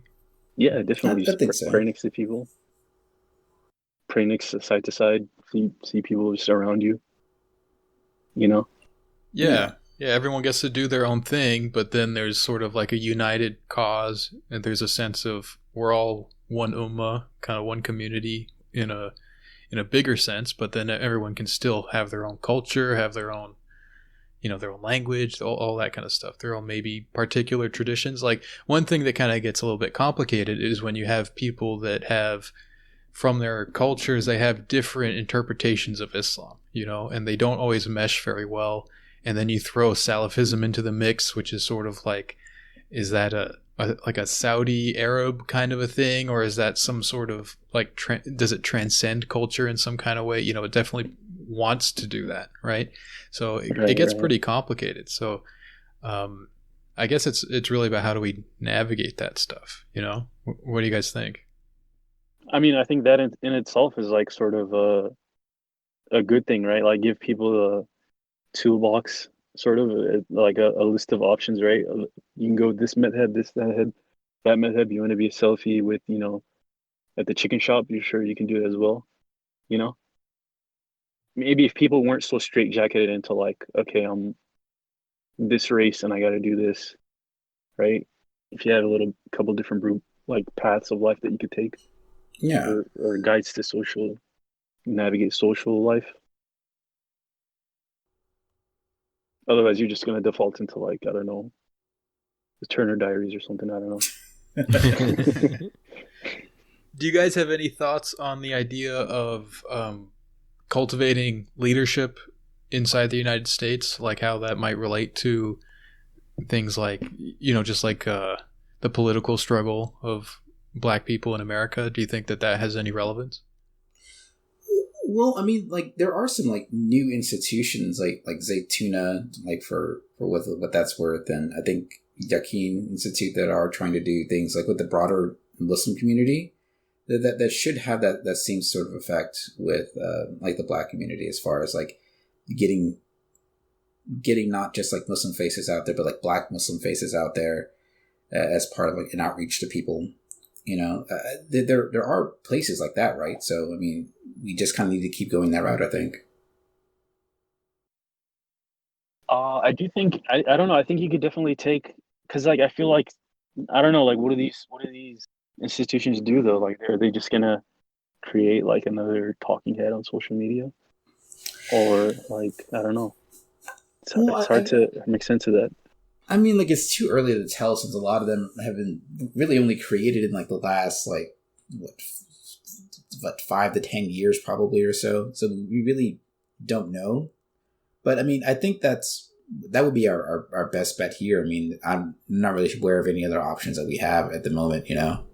B: Yeah, definitely.
C: I think so.
B: Pray next to people. Pray next to side, see people just around you.
A: Yeah, everyone gets to do their own thing, but then there's sort of like a united cause, and there's a sense of we're all one ummah, kind of one community in a bigger sense, but then everyone can still have their own culture, have their own their own language, all that kind of stuff, their own maybe particular traditions. Like one thing that kind of gets a little bit complicated is when you have people that have from their cultures, they have different interpretations of Islam, and they don't always mesh very well. And then you throw Salafism into the mix, which is sort of like, is that a like a Saudi Arab kind of a thing, or is that some sort of like does it transcend culture in some kind of way? You know, it definitely wants to do that, right? So it gets pretty complicated. So I guess it's really about how do we navigate that stuff, you know? What do you guys think?
B: I mean, I think that in itself is like sort of a good thing, right? Like give people a toolbox, sort of like a list of options, right? You can go this method, that method. You want to be a selfie with, you know, at the chicken shop, you're sure you can do it as well, you know? Maybe if people weren't so straitjacketed into like, okay, I'm this race and I got to do this, right? If you had a couple different like paths of life that you could take,
C: Yeah.
B: or guides to navigate social life. Otherwise, you're just going to default into like, I don't know, the Turner Diaries or something. I don't know.
A: Do you guys have any thoughts on the idea of cultivating leadership inside the United States, like how that might relate to things like, you know, just like the political struggle of Black people in America? Do you think that has any relevance?
C: Well, I mean, like there are some like new institutions like Zaytuna, like for what that's worth, and I think Yaqeen Institute that are trying to do things like with the broader Muslim community that should have that same sort of effect with like the Black community, as far as like getting not just like Muslim faces out there, but like Black Muslim faces out there as part of like an outreach to people. You know, there are places like that, right? So I mean, we just kind of need to keep going that route, I think.
B: I do think I don't know. I think you could definitely take, because like I feel like I don't know, like what do these institutions do though? Like are they just gonna create like another talking head on social media, or like I don't know. It's hard to make sense of that.
C: I mean, like it's too early to tell, since a lot of them have been really only created in like the last like what 5 to 10 years probably or so. So we really don't know. But I mean, I think that would be our best bet here. I mean, I'm not really aware of any other options that we have at the moment, you know?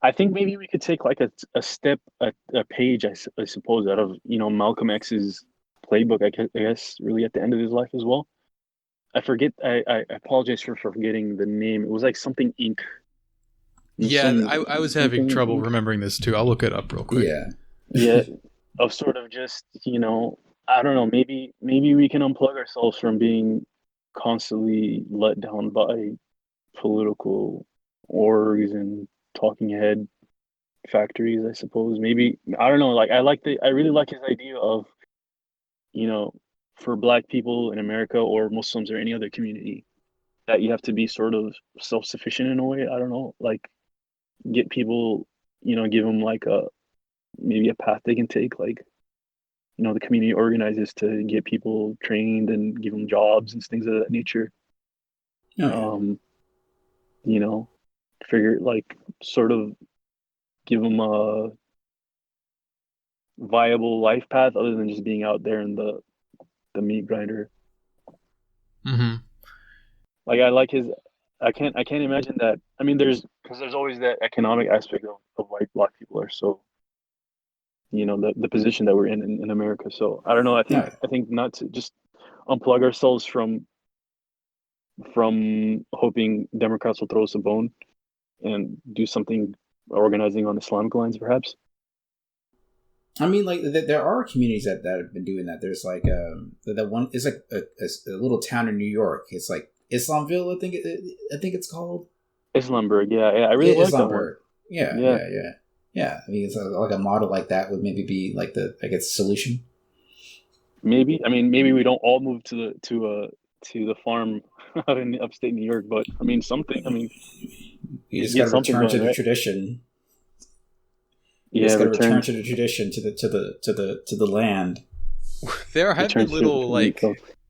B: I think maybe we could take like a step, a page, I suppose, out of, you know, Malcolm X's playbook, I guess, really at the end of his life as well. I forget, I apologize for forgetting the name. It was like something Inc.
A: Yeah, I was having trouble remembering this too. I'll look it up real quick.
B: Yeah, of sort of just, you know, I don't know, maybe we can unplug ourselves from being constantly let down by political orgs and talking head factories, I suppose. Maybe, I don't know, like I really like his idea of, you know, for Black people in America or Muslims or any other community, that you have to be sort of self-sufficient in a way. I don't know, like get people, you know, give them like maybe a path they can take, like, you know, the community organizes to get people trained and give them jobs and things of that nature. You know, figure like sort of give them a viable life path other than just being out there in the meat grinder.
A: Mm-hmm.
B: Like I like his. I can't imagine that. I mean, there's always that economic aspect of why Black people are so, you know, the position that we're in America. So I don't know. I think not to just unplug ourselves from hoping Democrats will throw us a bone and do something organizing on Islamic lines, perhaps.
C: I mean, like there are communities that have been doing that. There's like that one is like a little town in New York. It's like Islamville, I think it's called.
B: Islamberg, yeah. I really like that one.
C: Yeah. I mean, it's like a model like that would maybe be like the solution.
B: Maybe. I mean, maybe we don't all move to the farm out in upstate New York, but I mean something. I mean,
C: you just got to return to the tradition. You just got to return to the tradition, to the land.
A: There have been little, like,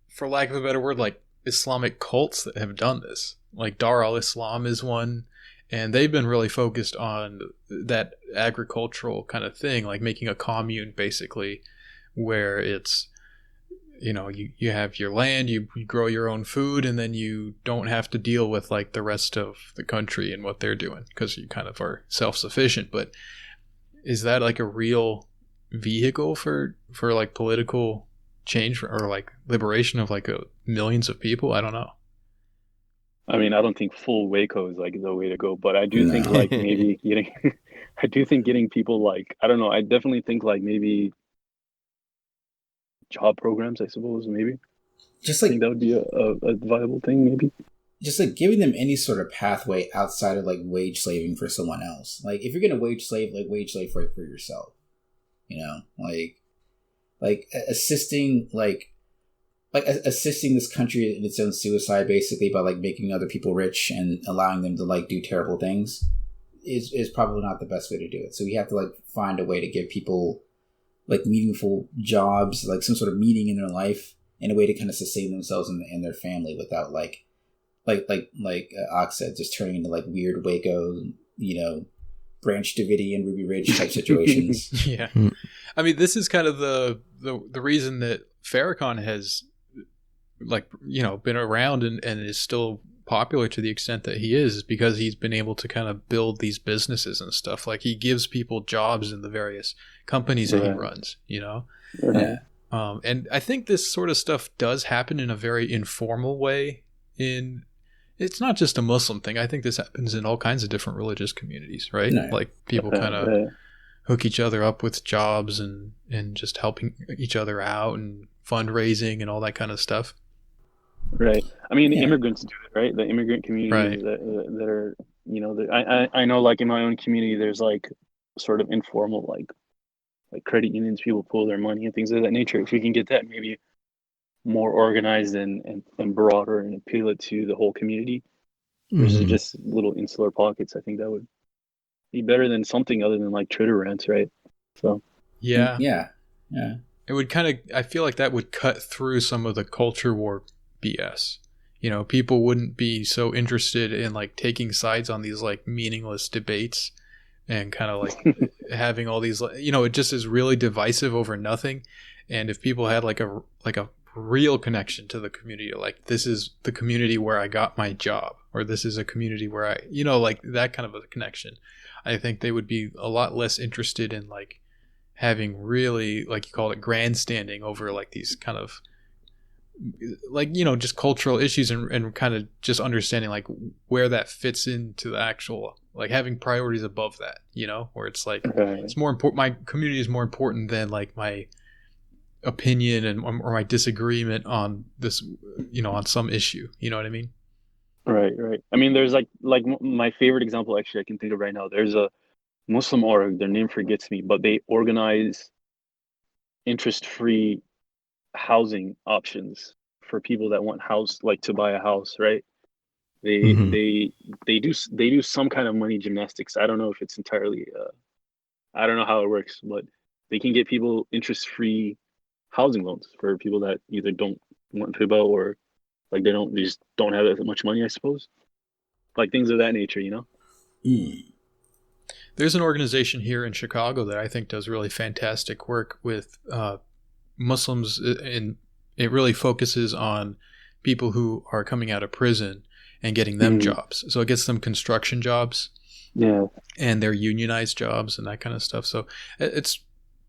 A: for lack of a better word, like Islamic cults that have done this. Like Dar al-Islam is one, and they've been really focused on that agricultural kind of thing, like making a commune basically, where it's, you have your land, you grow your own food, and then you don't have to deal with like the rest of the country and what they're doing because you kind of are self-sufficient. But is that like a real vehicle for like political change or like liberation of like millions of people? I don't know.
B: I mean, I don't think full Waco is like the way to go, but I do think like maybe getting people like, I don't know, I definitely think like maybe job programs, I suppose, maybe.
C: Just like,
B: I think that would be a viable thing, maybe.
C: Just like giving them any sort of pathway outside of like wage slaving for someone else. Like if you're gonna wage slave for yourself. Like assisting assisting this country in its own suicide, basically, by like making other people rich and allowing them to like do terrible things is probably not the best way to do it. So we have to like find a way to give people like meaningful jobs, like some sort of meaning in their life, and a way to kind of sustain themselves and their family without like Akh said, just turning into like weird Waco, Branch Davidian, Ruby Ridge type situations.
A: Yeah. I mean, this is kind of the reason that Farrakhan has been around and is still popular to the extent that he is because he's been able to kind of build these businesses and stuff. Like he gives people jobs in the various companies that he runs,
C: Yeah.
A: And I think this sort of stuff does happen in a very informal way. It's not just a Muslim thing. I think this happens in all kinds of different religious communities, right? No. Like people kind of hook each other up with jobs and just helping each other out and fundraising and all that kind of stuff.
B: Right. I mean, the immigrants do it, right? The immigrant communities that are, I know like in my own community, there's like sort of informal, like credit unions, people pull their money and things of that nature. If we can get that maybe more organized and broader and appeal it to the whole community versus just little insular pockets, I think that would be better than something other than like Twitter rants, right? So
A: yeah,
C: it
A: would kind of, I feel like that would cut through some of the culture war BS. People wouldn't be so interested in like taking sides on these like meaningless debates and kind of like having all these it just is really divisive over nothing. And if people had like a real connection to the community, like this is the community where I got my job, or this is a community where I like that kind of a connection, I think they would be a lot less interested in like having really, like you call it, grandstanding over like these kind of like just cultural issues and kind of just understanding like where that fits into the actual, like having priorities above that, where it's like it's more important, my community is more important than like my opinion or my disagreement on this, on some issue. You know what I mean?
B: Right. I mean, there's like my favorite example actually I can think of right now. There's a Muslim org, their name forgets me, but they organize interest-free housing options for people that want to buy a house, right? They do some kind of money gymnastics. I don't know if it's entirely I don't know how it works, but they can get people interest-free housing loans for people that either don't want to buy or like they just don't have that much money, I suppose. Like things of that nature,
A: There's an organization here in Chicago that I think does really fantastic work with Muslims, and it really focuses on people who are coming out of prison and getting them jobs. So it gets them construction jobs, and their unionized jobs and that kind of stuff. So it's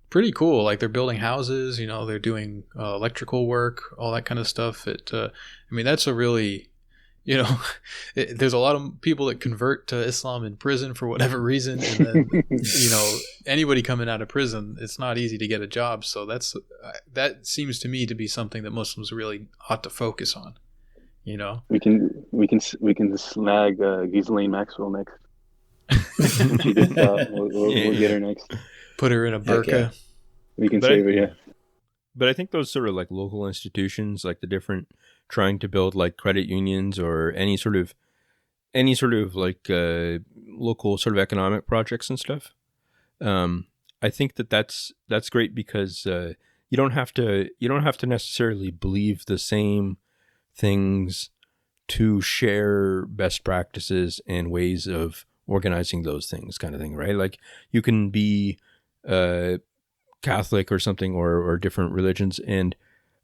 A: pretty cool. Like they're building houses, they're doing electrical work, all that kind of stuff. I mean, that's a really, there's a lot of people that convert to Islam in prison for whatever reason. And then, anybody coming out of prison, it's not easy to get a job. So that seems to me to be something that Muslims really ought to focus on,
B: We can snag Ghislaine Maxwell next. She did that. We'll get her next.
A: Put her in a burqa.
B: Okay. We can save her, yeah.
D: But I think those sort of like local institutions, like the different trying to build like credit unions or any sort of like local sort of economic projects and stuff. I think that's great because you don't have to necessarily believe the same things to share best practices and ways of organizing those things, kind of thing, right? Like you can be Catholic or something or different religions and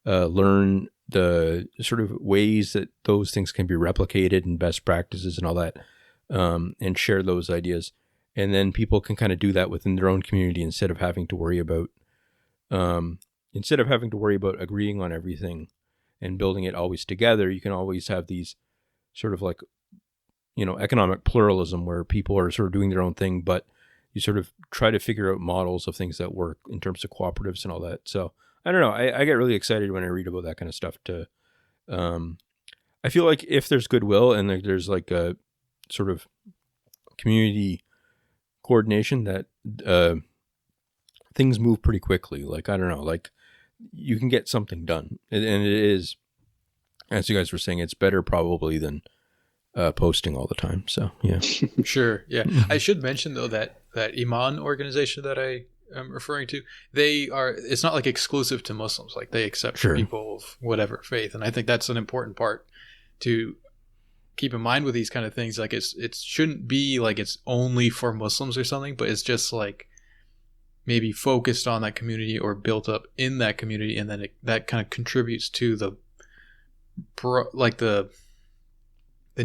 D: learn the sort of ways that those things can be replicated and best practices and all that, and share those ideas. And then people can kind of do that within their own community instead of having to worry about agreeing on everything and building it always together. You can always have these sort of like, economic pluralism where people are sort of doing their own thing, but you sort of try to figure out models of things that work in terms of cooperatives and all that. So I don't know. I get really excited when I read about that kind of stuff. I feel like if there's goodwill and there's like a sort of community coordination, that things move pretty quickly. Like, I don't know, like you can get something done. And it is, as you guys were saying, it's better probably than posting all the time. So, yeah.
A: Sure. Yeah. I should mention, though, that Iman organization that I am referring to, it's not like exclusive to Muslims. Like they accept people of whatever faith. And I think that's an important part to keep in mind with these kind of things. Like it shouldn't be like it's only for Muslims or something, but it's just like maybe focused on that community or built up in that community. And then that kind of contributes to the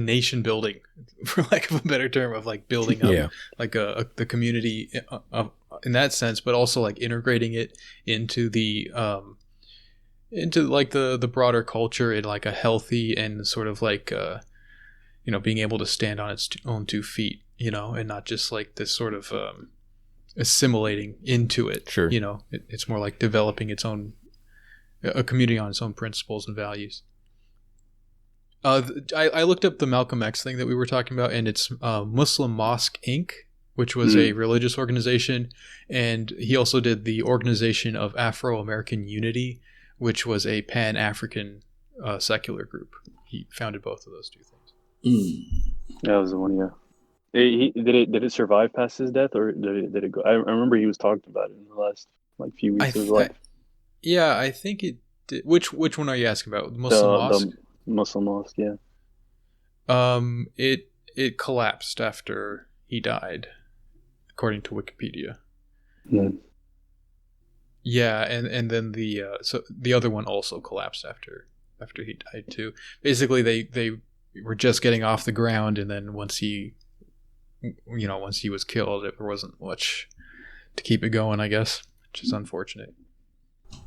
A: nation building, for lack of a better term, of like building up like the community in that sense, but also like integrating it into the broader culture in like a healthy and sort of like being able to stand on its own 2 feet, and not just like this sort of assimilating into it.
D: Sure.
A: It's more like developing a community on its own principles and values. I looked up the Malcolm X thing that we were talking about, and it's Muslim Mosque Inc., which was a religious organization, and he also did the Organization of Afro-American Unity, which was a Pan-African secular group. He founded both of those 2 things.
B: That was the one, yeah. Did it survive past his death, or did it go? I remember he was talking about it in the last few weeks of his life.
A: Yeah, I think it did. Which one are you asking about? The Muslim Mosque?
B: The Muslim Mosque, yeah.
A: It collapsed after he died, according to Wikipedia. Yeah, and then the other one also collapsed after he died too. Basically, they were just getting off the ground, and then once he was killed, there wasn't much to keep it going, I guess, which is unfortunate.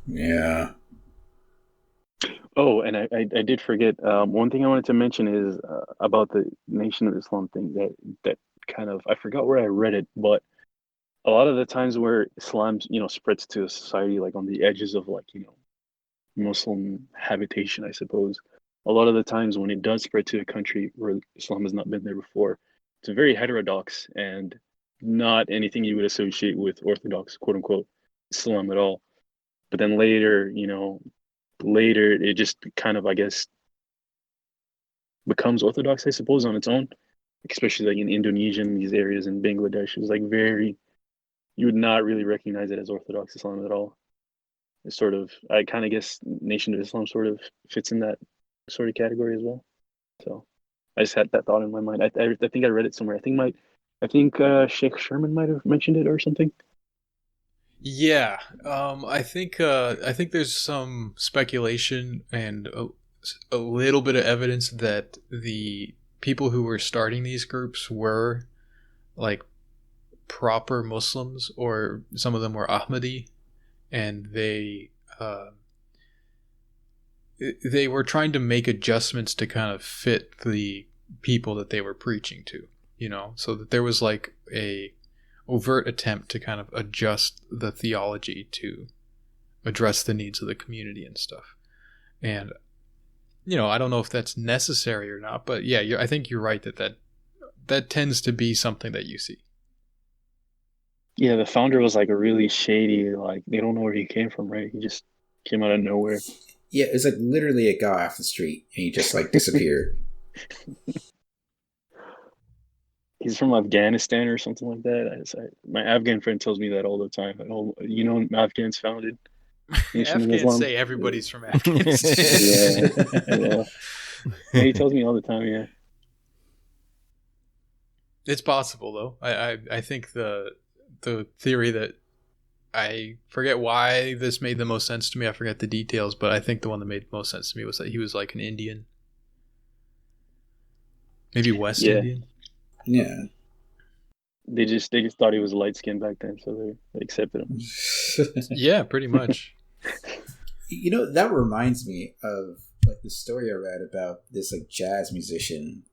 C: Yeah.
B: Oh, and I did forget. One thing I wanted to mention is about the Nation of Islam thing. That kind of, I forgot where I read it, but a lot of the times where Islam, spreads to a society like on the edges of like Muslim habitation, I suppose. A lot of the times when it does spread to a country where Islam has not been there before, it's a very heterodox and not anything you would associate with Orthodox, quote unquote, Islam at all. But then later, it just kind of, I guess, becomes Orthodox, I suppose, on its own, especially like in Indonesia and these areas in Bangladesh. It was like you would not really recognize it as Orthodox Islam at all. It's sort of, I kind of guess Nation of Islam sort of fits in that sort of category as well. So I just had that thought in my mind. I think I read it somewhere. I think Sheikh Sherman might have mentioned it or something.
A: Yeah, I think there's some speculation and a little bit of evidence that the people who were starting these groups were like proper Muslims, or some of them were Ahmadi, and they were trying to make adjustments to kind of fit the people that they were preaching to, so that there was like a overt attempt to kind of adjust the theology to address the needs of the community and stuff. And I don't know if that's necessary or not, but yeah, I think you're right that tends to be something that you see.
B: Yeah, the founder was like a really shady, like they don't know where he came from, right? He just came out of nowhere.
C: Yeah, it's like literally a guy off the street and he just like disappeared.
B: He's from Afghanistan or something like that. My Afghan friend tells me that all the time. Afghans founded Nation of Islam.
A: Afghans say everybody's from Afghanistan.
B: Yeah. He tells me all the time, yeah.
A: It's possible, though. I think the theory that I forget why this made the most sense to me. I forget the details, but I think the one that made the most sense to me was that he was like an Indian. Maybe West Indian.
C: Yeah.
B: They just thought he was light skinned back then, so they accepted him.
A: Yeah, pretty much.
C: You know, that reminds me of like the story I read about this like jazz musician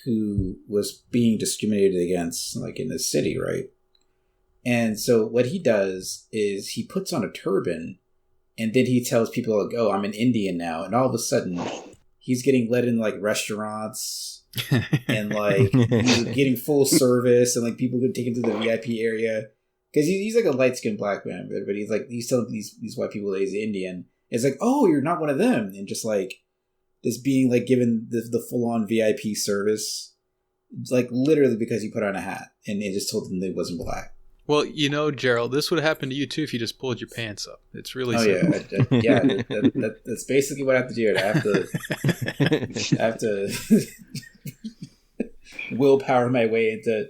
C: who was being discriminated against like in the city, right? And so what he does is he puts on a turban and then he tells people like, oh, I'm an Indian now. And all of a sudden he's getting let in like restaurants and like he's getting full service and like people could take him to the VIP area. Because he's like a light-skinned black man, but he's telling these white people that he's Indian. It's like, oh, you're not one of them. And just like, just being like given the full-on VIP service, like literally because he put on a hat and they just told him that he wasn't black.
A: Well, you know, Jerel, this would happen to you too if you just pulled your pants up. It's really simple.
C: That's basically what I have to do. I have to willpower my way into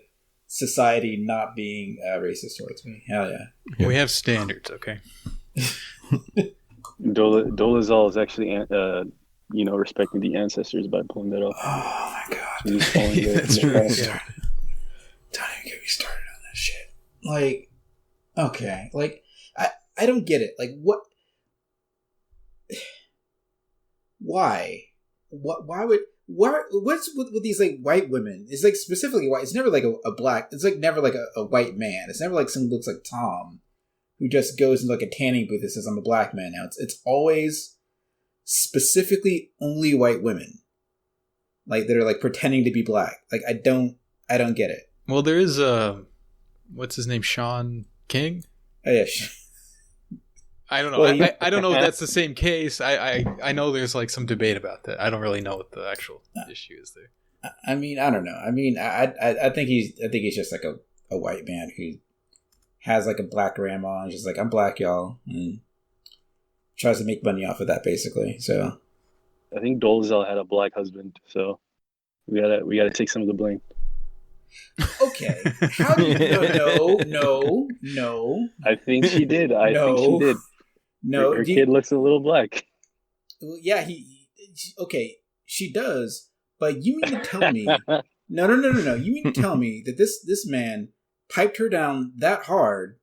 C: society not being racist towards me. Hell yeah.
A: We have standards, okay?
B: Dolezal is actually, respecting the ancestors by pulling that off.
C: Oh my god.
A: That's true.
C: Don't even get me started on that shit. Like, okay, like I don't get it. Like, what? Why? Why would? What's with these like white women? It's like specifically white. It's never like a black. It's like never like a white man. It's never like someone who looks like Tom, who just goes into like a tanning booth and says, "I'm a black man now." It's always specifically only white women, like that are like pretending to be black. Like I don't get it.
A: Well, there is what's his name, Sean King?
C: Oh yeah.
A: I don't know. Well, I don't know if that's the same case. I know there's like some debate about that. I don't really know what the actual issue is there.
C: I mean, I don't know. I mean, I think he's just like a white man who has like a black grandma and just like, I'm black, y'all, and tries to make money off of that basically. So
B: I think Dolezal had a black husband, so we gotta take some of the blame.
C: Okay. How do you no.
B: I think she did. I think she did.
C: No,
B: her kid looks a little black.
C: Well, yeah, okay, she does. But you mean to tell me? No. You mean to tell me that this man piped her down that hard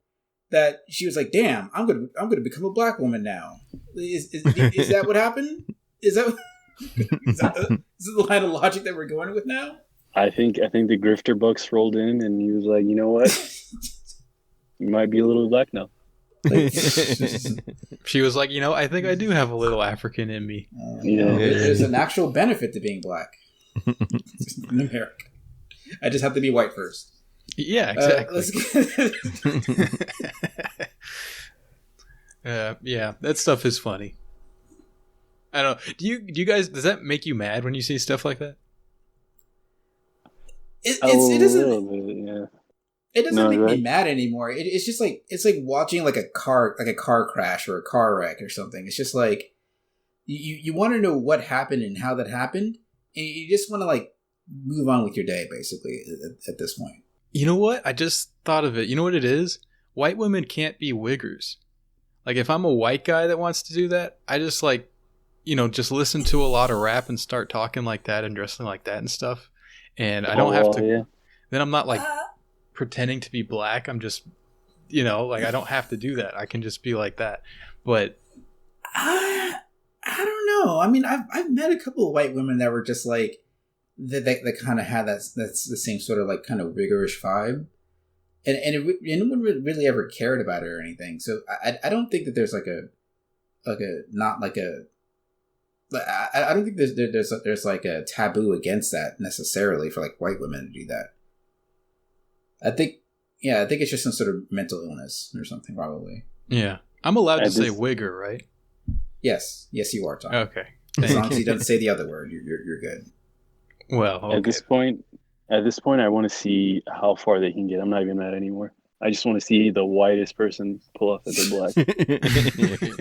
C: that she was like, "Damn, I'm gonna become a black woman now." Is that what happened? Is that the line of logic that we're going with now?
B: I think the grifter bucks rolled in and he was like, you know what? You might be a little black now.
A: She was like, I think I do have a little African in me.
C: There's an actual benefit to being black in America. I just have to be white first.
A: Yeah, exactly. Yeah, that stuff is funny. I don't know. Do you guys? Does that make you mad when you see stuff like that?
C: It doesn't.
B: Yeah.
C: It doesn't make me mad anymore. It's just like it's like watching like a car crash or a car wreck or something. It's just like you want to know what happened and how that happened, and you just want to like move on with your day basically at this point.
A: You know what? I just thought of it. You know what it is? White women can't be wiggers. Like if I'm a white guy that wants to do that, I just like, just listen to a lot of rap and start talking like that and dressing like that and stuff. And I don't have to. Yeah. Then I'm not like pretending to be black. I'm just, like I don't have to do that. I can just be like that. But
C: I don't know. I mean, I've met a couple of white women that were just like that kind of had that's the same sort of like kind of rigorous vibe, and no one really ever cared about it or anything. So I don't think that there's I don't think there's like a taboo against that necessarily for like white women to do that. I think it's just some sort of mental illness or something probably.
A: Yeah, I'm allowed to say wigger, right?
C: Yes, you are, Tom.
A: Okay,
C: as long as you don't say the other word, you're good.
A: Well, okay.
B: At this point, I want to see how far they can get. I'm not even mad anymore. I just want to see the whitest person pull off that they're black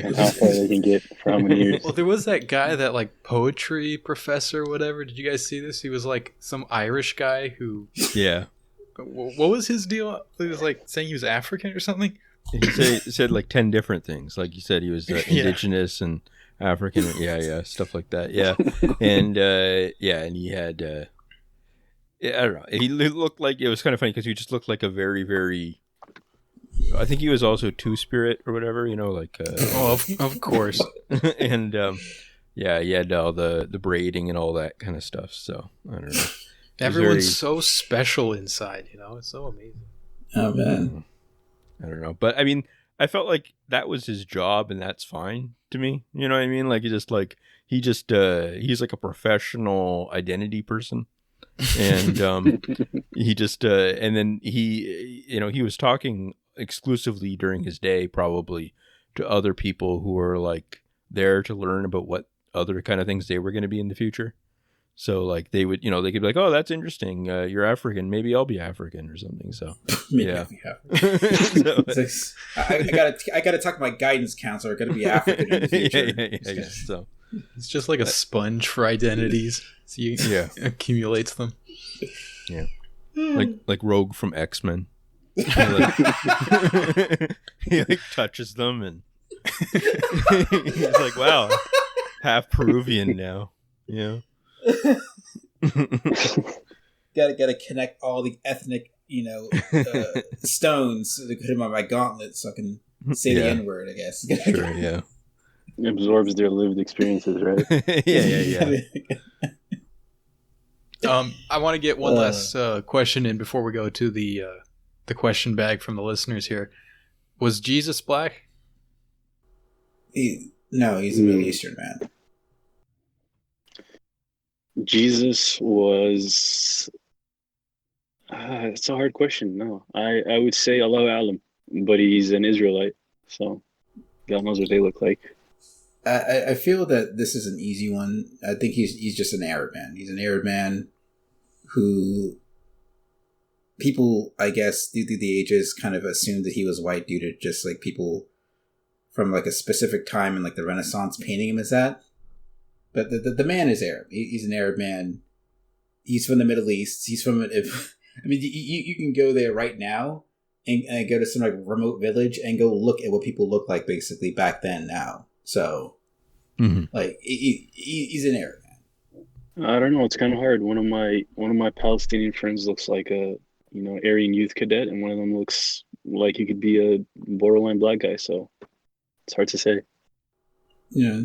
B: and how far they can get for how many years.
A: Well, there was that guy, that like poetry professor, or whatever. Did you guys see this? He was like some Irish guy who.
D: Yeah.
A: What was his deal? He was like saying he was African or something.
D: He said like 10 different things. Like you said, he was indigenous and African. Yeah, stuff like that. Yeah, and and he had. I don't know. He looked like, it was kind of funny because he just looked like a very, very. I think he was also Two-Spirit or whatever. Like.
A: Of course.
D: And he had all the braiding and all that kind of stuff. So I don't know.
A: Everyone's so special inside. It's so amazing.
C: Oh man.
D: I don't know, but I mean, I felt like that was his job, and that's fine to me. You know what I mean? Like he's like a professional identity person, and he just and then he was talking exclusively during his day, probably to other people who were like there to learn about what other kind of things they were going to be in the future. So like they would, they could be like, "Oh, that's interesting. You're African. Maybe I'll be African or something." So yeah.
C: I gotta talk to my guidance counselor. I gotta be African in the future.
D: Yeah. So
A: it's just like a sponge for identities. So you accumulates them.
D: Yeah, like Rogue from X-Men. He like touches them, and he's like, "Wow, half Peruvian now." Yeah.
C: gotta connect all the ethnic, stones to put him on my gauntlet so I can say the N-word, I guess.
D: Sure, yeah.
B: It absorbs their lived experiences, right?
D: Yeah.
A: I want to get one last question in before we go to the question bag from the listeners here. Was Jesus black?
C: No, he's a Middle Eastern man.
B: Jesus was. It's a hard question. No, I would say Allahu Alam, but he's an Israelite, so God knows what they look like.
C: I feel that this is an easy one. I think he's just an Arab man. He's an Arab man who people, I guess, through the ages kind of assumed that he was white due to just like people from like a specific time in like the Renaissance painting him as that. But the man is Arab. He's an Arab man. He's from the Middle East. He's from you can go there right now and go to some like remote village and go look at what people look like basically back then now. So like he's an Arab man.
B: I don't know. It's kind of hard. One of my Palestinian friends looks like a Aryan youth cadet, and one of them looks like he could be a borderline black guy. So it's hard to say.
C: Yeah.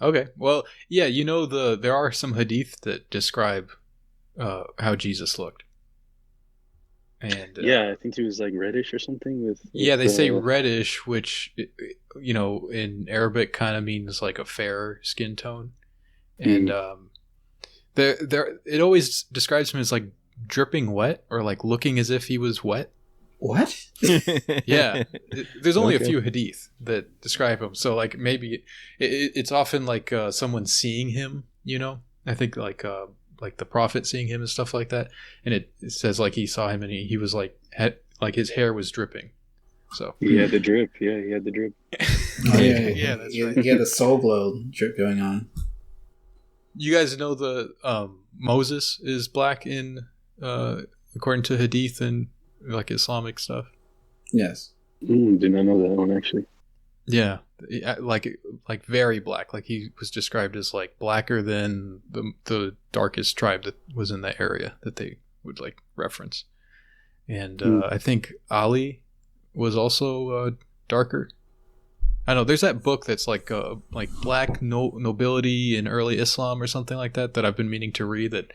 A: Okay. Well, yeah, there are some hadith that describe how Jesus looked. And
B: I think he was like reddish or something
A: they say reddish, which in Arabic kind of means like a fair skin tone. And it always describes him as like dripping wet or like looking as if he was wet.
C: What?
A: Yeah, there's only a few hadith that describe him, so like maybe it's often like someone seeing him. I think like the prophet seeing him and stuff like that, and it says like he saw him and he was like his hair was dripping. So
B: he had the drip. Yeah, he had the drip.
A: Yeah, that's right.
C: He had the soul glow drip going on.
A: You guys know the Moses is black in according to hadith and like Islamic stuff.
C: Yes.
B: Did not know that one actually.
A: Yeah, like very black. Like he was described as like blacker than the darkest tribe that was in that area that they would like reference. And I think Ali was also darker. I know there's that book that's like black nobility in early Islam or something like that I've been meaning to read that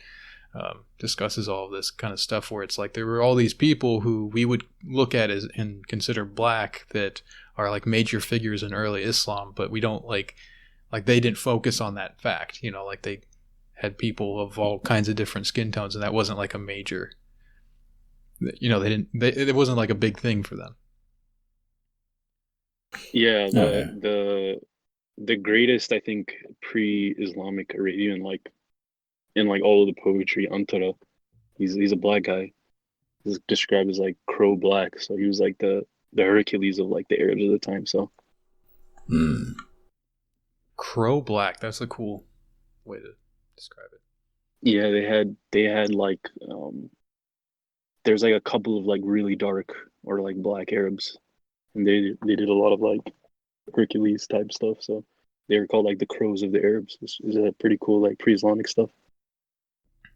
A: discusses all of this kind of stuff where it's like there were all these people who we would look at as and consider black that are like major figures in early Islam, but we don't like they didn't focus on that fact, like they had people of all kinds of different skin tones, and that wasn't like a major, it wasn't like a big thing for them.
B: Yeah, the greatest, I think, pre-Islamic Arabian, in all of the poetry, Antara, he's a black guy. He's described as like crow black, so he was like the Hercules of like the Arabs of the time. So
A: crow black, that's a cool way to describe it.
B: Yeah, they had there's like a couple of like really dark or like black Arabs, and they did a lot of like Hercules type stuff. So they were called like the Crows of the Arabs. This is a pretty cool like pre-Islamic stuff.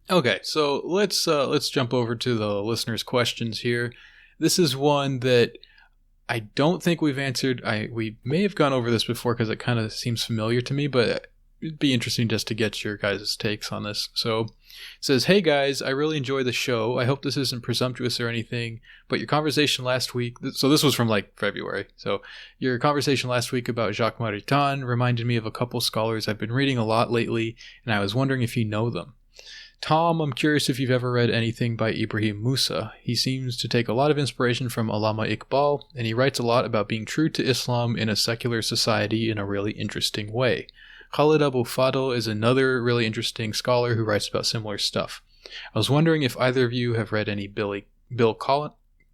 A: Okay, so let's jump over to the listeners' questions here. This is one that I don't think we've answered. We may have gone over this before because it kind of seems familiar to me, but it'd be interesting just to get your guys' takes on this. So it says, "Hey guys, I really enjoy the show. I hope this isn't presumptuous or anything, but your conversation last week," so this was from like February. "So your conversation last week about Jacques Maritain reminded me of a couple scholars I've been reading a lot lately, and I was wondering if you know them. Tom, I'm curious if you've ever read anything by Ibrahim Musa. He seems to take a lot of inspiration from Allama Iqbal, and he writes a lot about being true to Islam in a secular society in a really interesting way. Khaled Abou Fadl is another really interesting scholar who writes about similar stuff. I was wondering if either of you have read any Bill Connolly.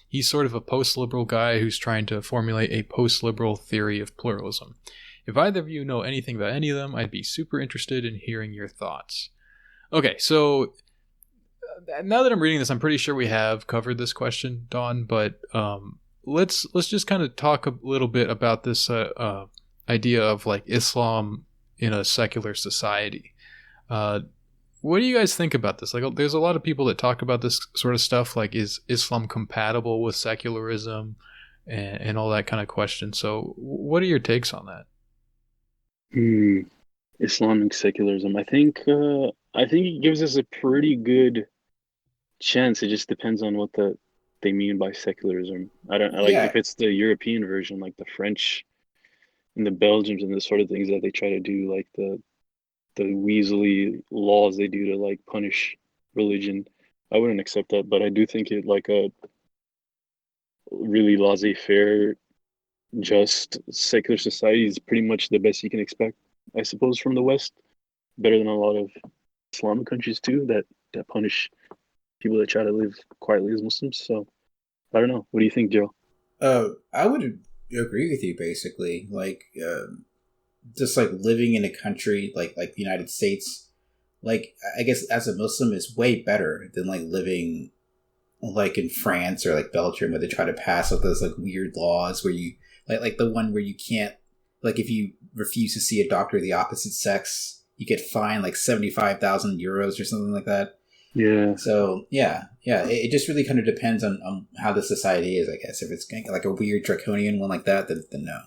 A: He's sort of a post-liberal guy who's trying to formulate a post-liberal theory of pluralism. If either of you know anything about any of them, I'd be super interested in hearing your thoughts." Okay, so now that I'm reading this, I'm pretty sure we have covered this question, Dawn, but let's just kind of talk a little bit about this idea of like Islam in a secular society. What do you guys think about this? Like, there's a lot of people that talk about this sort of stuff, like, is Islam compatible with secularism and all that kind of question. So what are your takes on that?
B: Islamic secularism. I think it gives us a pretty good chance. It just depends on what they mean by secularism. I don't like if it's the European version, like the French and the Belgians and the sort of things that they try to do, like the weaselly laws they do to like punish religion. I wouldn't accept that, but I do think it like a really laissez-faire, just secular society is pretty much the best you can expect, I suppose, from the West. Better than a lot of Islamic countries too that punish people that try to live quietly as Muslims. So I don't know. What do you think, Joe?
C: I would agree with you basically. Like, just like living in a country like the United States, like I guess as a Muslim is way better than like living like in France or like Belgium, where they try to pass like those like weird laws where you like the one where you can't, like, if you refuse to see a doctor of the opposite sex, you get fined like 75,000 euros or something like that.
B: Yeah.
C: So yeah. It just really kind of depends on how the society is, I guess. If it's like a weird draconian one like that, then no.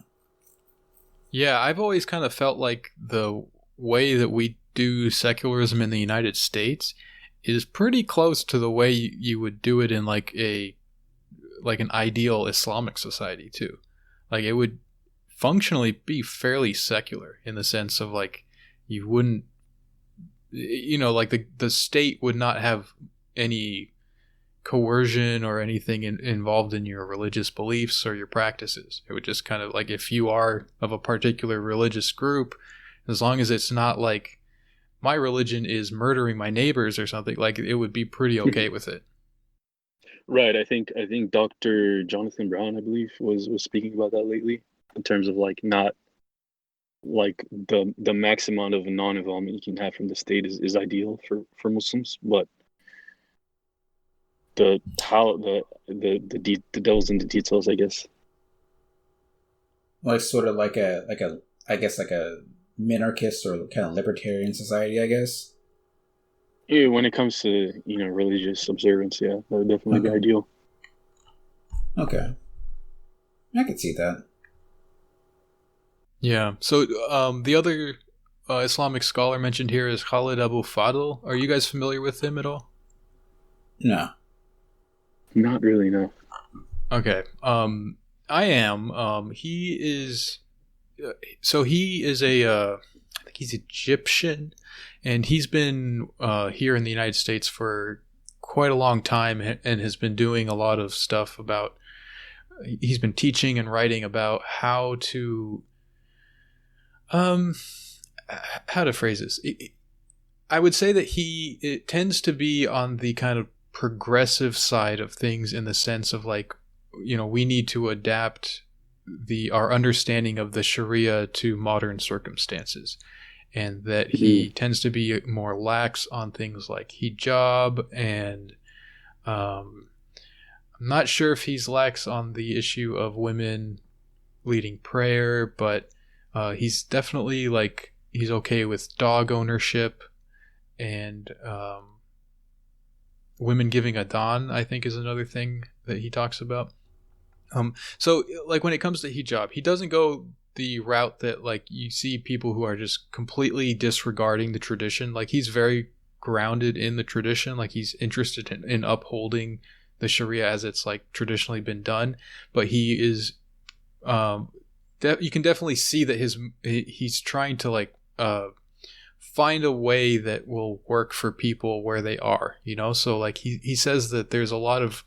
A: Yeah, I've always kind of felt like the way that we do secularism in the United States is pretty close to the way you would do it in like an ideal Islamic society too. Like, it would functionally be fairly secular in the sense of like you wouldn't, like the state would not have any coercion or anything involved in your religious beliefs or your practices. It would just kind of like, if you are of a particular religious group, as long as it's not like my religion is murdering my neighbors or something, like, it would be pretty okay with it.
B: Right. I think Dr. Jonathan Brown, I believe, was speaking about that lately, in terms of like not like the max amount of non-involvement you can have from the state is ideal for Muslims, but the devil's in the details, I guess.
C: Well, it's sort of like a minarchist or kind of libertarian society, I guess.
B: Yeah, when it comes to religious observance, yeah, that would definitely be ideal.
C: Okay, I could see that.
A: Yeah. So the other Islamic scholar mentioned here is Khaled Abou Fadl. Are you guys familiar with him at all?
C: No.
B: Not really, no.
A: Okay. I am. He is I think he's Egyptian, and he's been here in the United States for quite a long time and has been doing a lot of stuff about, he's been teaching and writing about how to phrase this. I would say that it tends to be on the kind of progressive side of things, in the sense of like, we need to adapt our understanding of the Sharia to modern circumstances. and that he tends to be more lax on things like hijab, and I'm not sure if he's lax on the issue of women leading prayer, but he's definitely like, he's okay with dog ownership, and women giving adhan, I think, is another thing that he talks about. So like when it comes to hijab, he doesn't go the route that like you see people who are just completely disregarding the tradition. Like he's very grounded in the tradition. Like he's interested in upholding the Sharia as it's like traditionally been done. But he is, you can definitely see that he's trying to like find a way that will work for people where they are, you know? So like he says that there's a lot of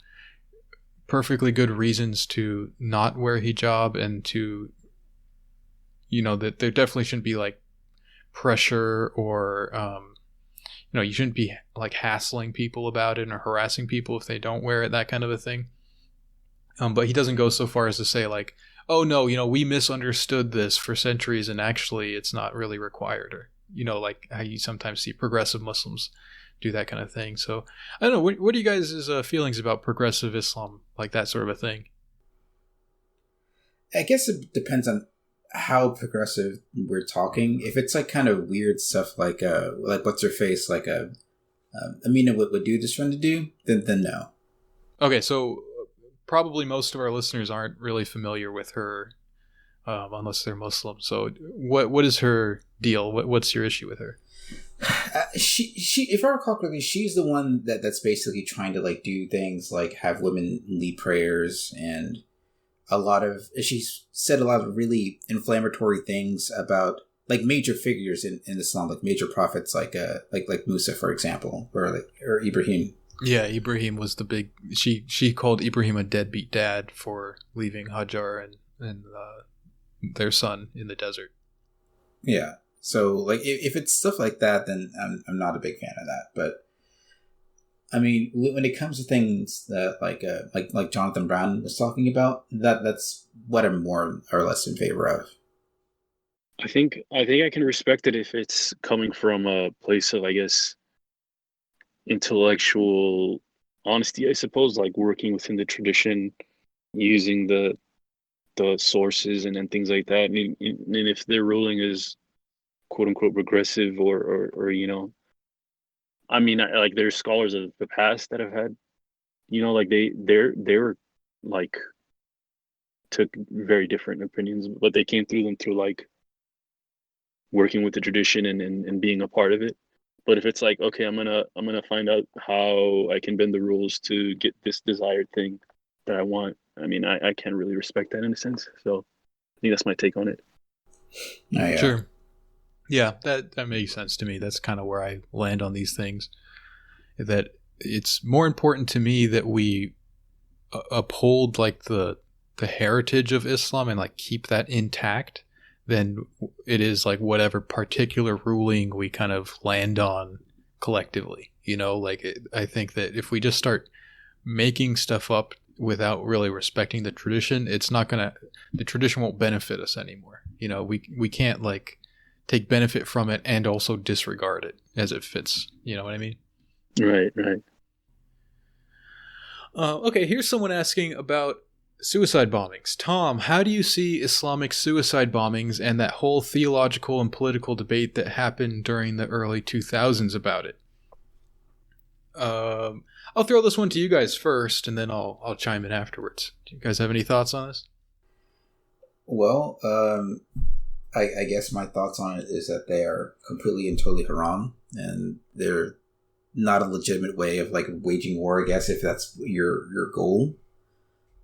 A: perfectly good reasons to not wear hijab, and to, you know, that there definitely shouldn't be like pressure or, you know, you shouldn't be like hassling people about it or harassing people if they don't wear it, that kind of a thing. But he doesn't go so far as to say like, oh no, you know, we misunderstood this for centuries and actually it's not really required, or, you know, like how you sometimes see progressive Muslims do that kind of thing. So I don't know, what are you guys' feelings about progressive Islam, like that sort of a thing?
C: I guess it depends on how progressive we're talking. If it's like kind of weird stuff like what's her face, like Amina would Wadud is trying to do, then no.
A: Okay, so probably most of our listeners aren't really familiar with her, unless they're Muslim. So what is her deal? What's your issue with her?
C: She if I recall correctly, she's the one that's basically trying to like do things like have women lead prayers, and she's said a lot of really inflammatory things about like major figures in Islam, like major prophets like Musa, for example, or Ibrahim. Yeah,
A: Ibrahim was the big. She called Ibrahim a deadbeat dad for leaving Hajar and their son in the desert.
C: Yeah. So, like, if it's stuff like that, then I'm not a big fan of that. But I mean, when it comes to things that like Jonathan Brown was talking about, that's what I'm more or less in favor of.
B: I think I can respect it if it's coming from a place of, I guess, intellectual honesty, I suppose, like working within the tradition, using the sources and things like that. And if their ruling is quote unquote regressive or you know, I mean, like there's scholars of the past that have had, you know, like they were like took very different opinions, but they came through them through like working with the tradition and being a part of it. But if it's like, okay, I'm gonna find out how I can bend the rules to get this desired thing that I want, I mean, I can't really respect that in a sense. So I think that's my take on it.
C: Oh, yeah.
A: Sure. Yeah, that makes sense to me. That's kind of where I land on these things. That it's more important to me that we uphold like the heritage of Islam and like keep that intact than it is like whatever particular ruling we kind of land on collectively. You know, like I think that if we just start making stuff up without really respecting the tradition, the tradition won't benefit us anymore. You know, we can't like take benefit from it and also disregard it as it fits. You know what I mean?
B: Right.
A: Okay, here's someone asking about suicide bombings. Tom, how do you see Islamic suicide bombings and that whole theological and political debate that happened during the early 2000s about it? I'll throw this one to you guys first, and then I'll chime in afterwards. Do you guys have any thoughts on this?
C: Well, I guess my thoughts on it is that they are completely and totally haram, and they're not a legitimate way of like waging war, I guess, if that's your goal.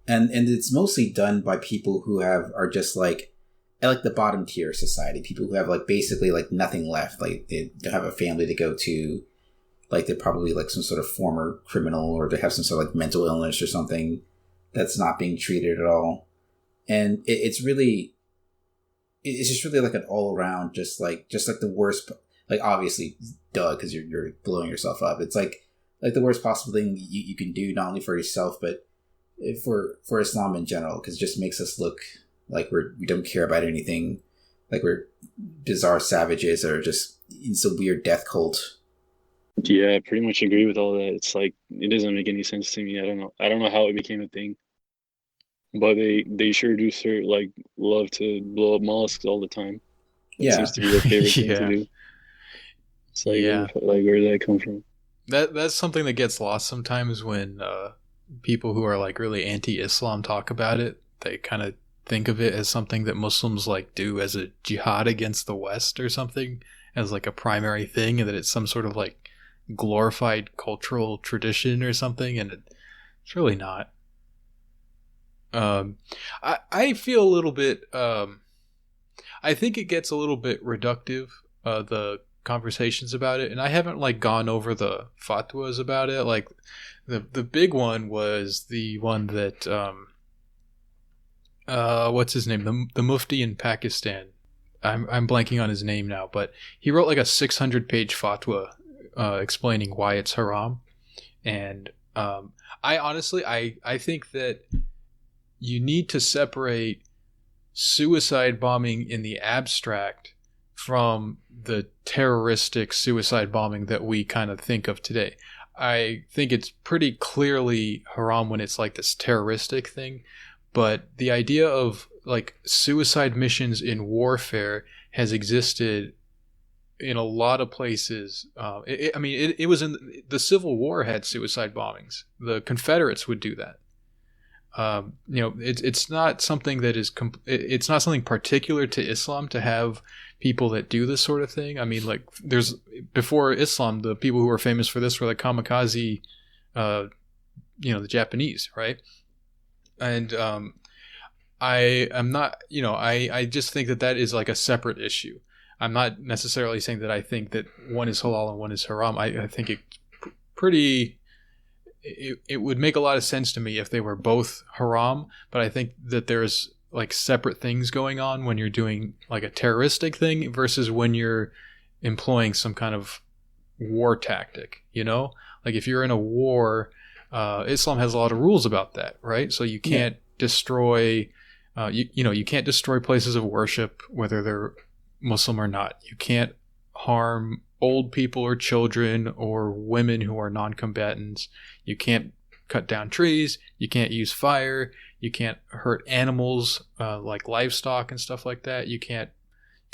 C: And it's mostly done by people who are just like the bottom tier of society, people who have like basically like nothing left. Like they don't have a family to go to, like they're probably like some sort of former criminal, or they have some sort of like mental illness or something that's not being treated at all. And it's just really like an all around, just like the worst, like obviously duh, because you're blowing yourself up. It's like the worst possible thing you can do, not only for yourself, but for Islam in general, because it just makes us look like we don't care about anything like we're bizarre savages or just in some weird death cult.
B: Yeah, I pretty much agree with all that. It's like it doesn't make any sense to me. I don't know. I don't know how it became a thing, but they sure do love to blow up mosques all the time. It seems to be their favorite thing to do. It's like, where did that come from?
A: That's something that gets lost sometimes when people who are like really anti-Islam talk about it. They kind of think of it as something that Muslims like do as a jihad against the West or something, as like a primary thing, and that it's some sort of like glorified cultural tradition or something, and it's really not. I feel a little bit. I think it gets a little bit reductive. The conversations about it, and I haven't like gone over the fatwas about it. Like the big one was the one that what's his name, the mufti in Pakistan. I'm blanking on his name now, but he wrote like a 600-page fatwa explaining why it's haram. And I honestly I think that you need to separate suicide bombing in the abstract from the terroristic suicide bombing that we kind of think of today. I think it's pretty clearly haram when it's like this terroristic thing, but the idea of like suicide missions in warfare has existed in a lot of places. It was in the Civil War had suicide bombings. The Confederates would do that. It's not something that is it's not something particular to Islam to have people that do this sort of thing. I mean, like there's before Islam, the people who were famous for this were like kamikaze, the Japanese, right? And I am not, I just think that is like a separate issue. I'm not necessarily saying that I think that one is halal and one is haram. I think it would make a lot of sense to me if they were both haram, but I think that there's like separate things going on when you're doing like a terroristic thing versus when you're employing some kind of war tactic, like if you're in a war, Islam has a lot of rules about that, right? So you can't destroy, you can't destroy places of worship, whether they're Muslim or not. You can't harm old people or children or women who are non-combatants. You can't cut down trees. You can't use fire. You can't hurt animals like livestock and stuff like that. You can't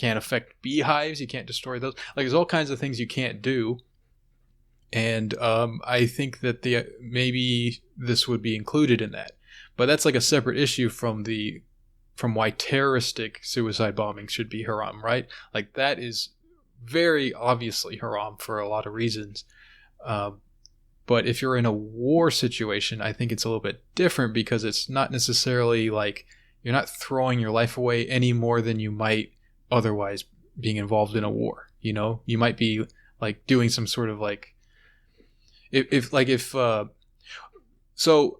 A: affect beehives. You can't destroy those. Like there's all kinds of things you can't do. And I think that maybe this would be included in that. But that's like a separate issue from why terroristic suicide bombing should be haram, right? Like that is very obviously haram for a lot of reasons. But if you're in a war situation, I think it's a little bit different because it's not necessarily like you're not throwing your life away any more than you might otherwise being involved in a war. You might be like doing some sort of like so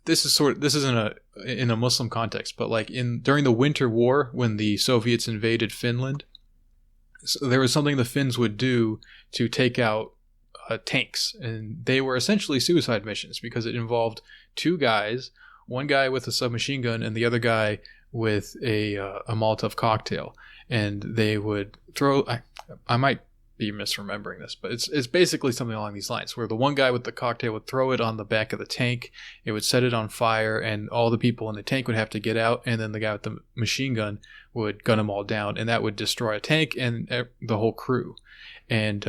A: this isn't in a Muslim context, but like during the Winter War when the Soviets invaded Finland, so there was something the Finns would do to take out tanks, and they were essentially suicide missions because it involved two guys, one guy with a submachine gun and the other guy with a Molotov cocktail, and they would throw. I might be misremembering this, but it's basically something along these lines where the one guy with the cocktail would throw it on the back of the tank, it would set it on fire, and all the people in the tank would have to get out, and then the guy with the machine gun would gun them all down, and that would destroy a tank and the whole crew. And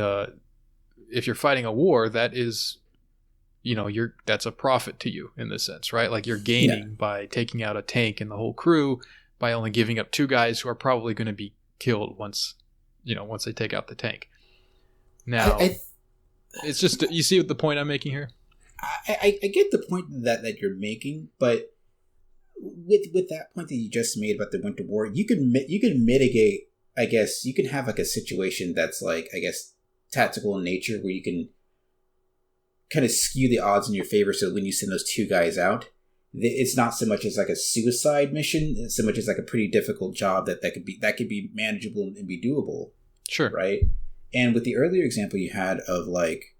A: if you're fighting a war, that is, that's a profit to you in this sense, right? Like you're gaining by taking out a tank and the whole crew by only giving up two guys who are probably going to be killed once they take out the tank. Now, it's just, you see what the point I'm making here?
C: I get the point that you're making, but with that point that you just made about the Winter War, you can mitigate. I guess you can have like a situation that's like, I guess, tactical in nature, where you can kind of skew the odds in your favor. So when you send those two guys out, it's not so much as like a suicide mission, so much as like a pretty difficult job that could be manageable and be doable.
A: Sure.
C: Right. And with the earlier example you had of like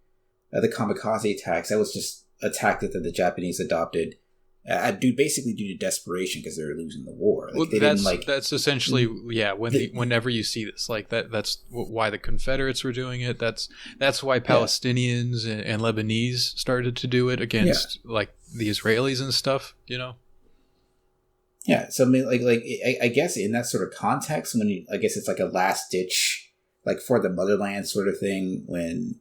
C: the kamikaze attacks, that was just a tactic that the Japanese adopted basically due to desperation because they were losing the war. Like,
A: well,
C: they
A: that's essentially whenever you see this, like that's why the Confederates were doing it. That's why Palestinians and Lebanese started to do it against like the Israelis and stuff. You know.
C: Yeah, so I mean, I guess in that sort of context, I guess it's like a last ditch, like for the motherland sort of thing, when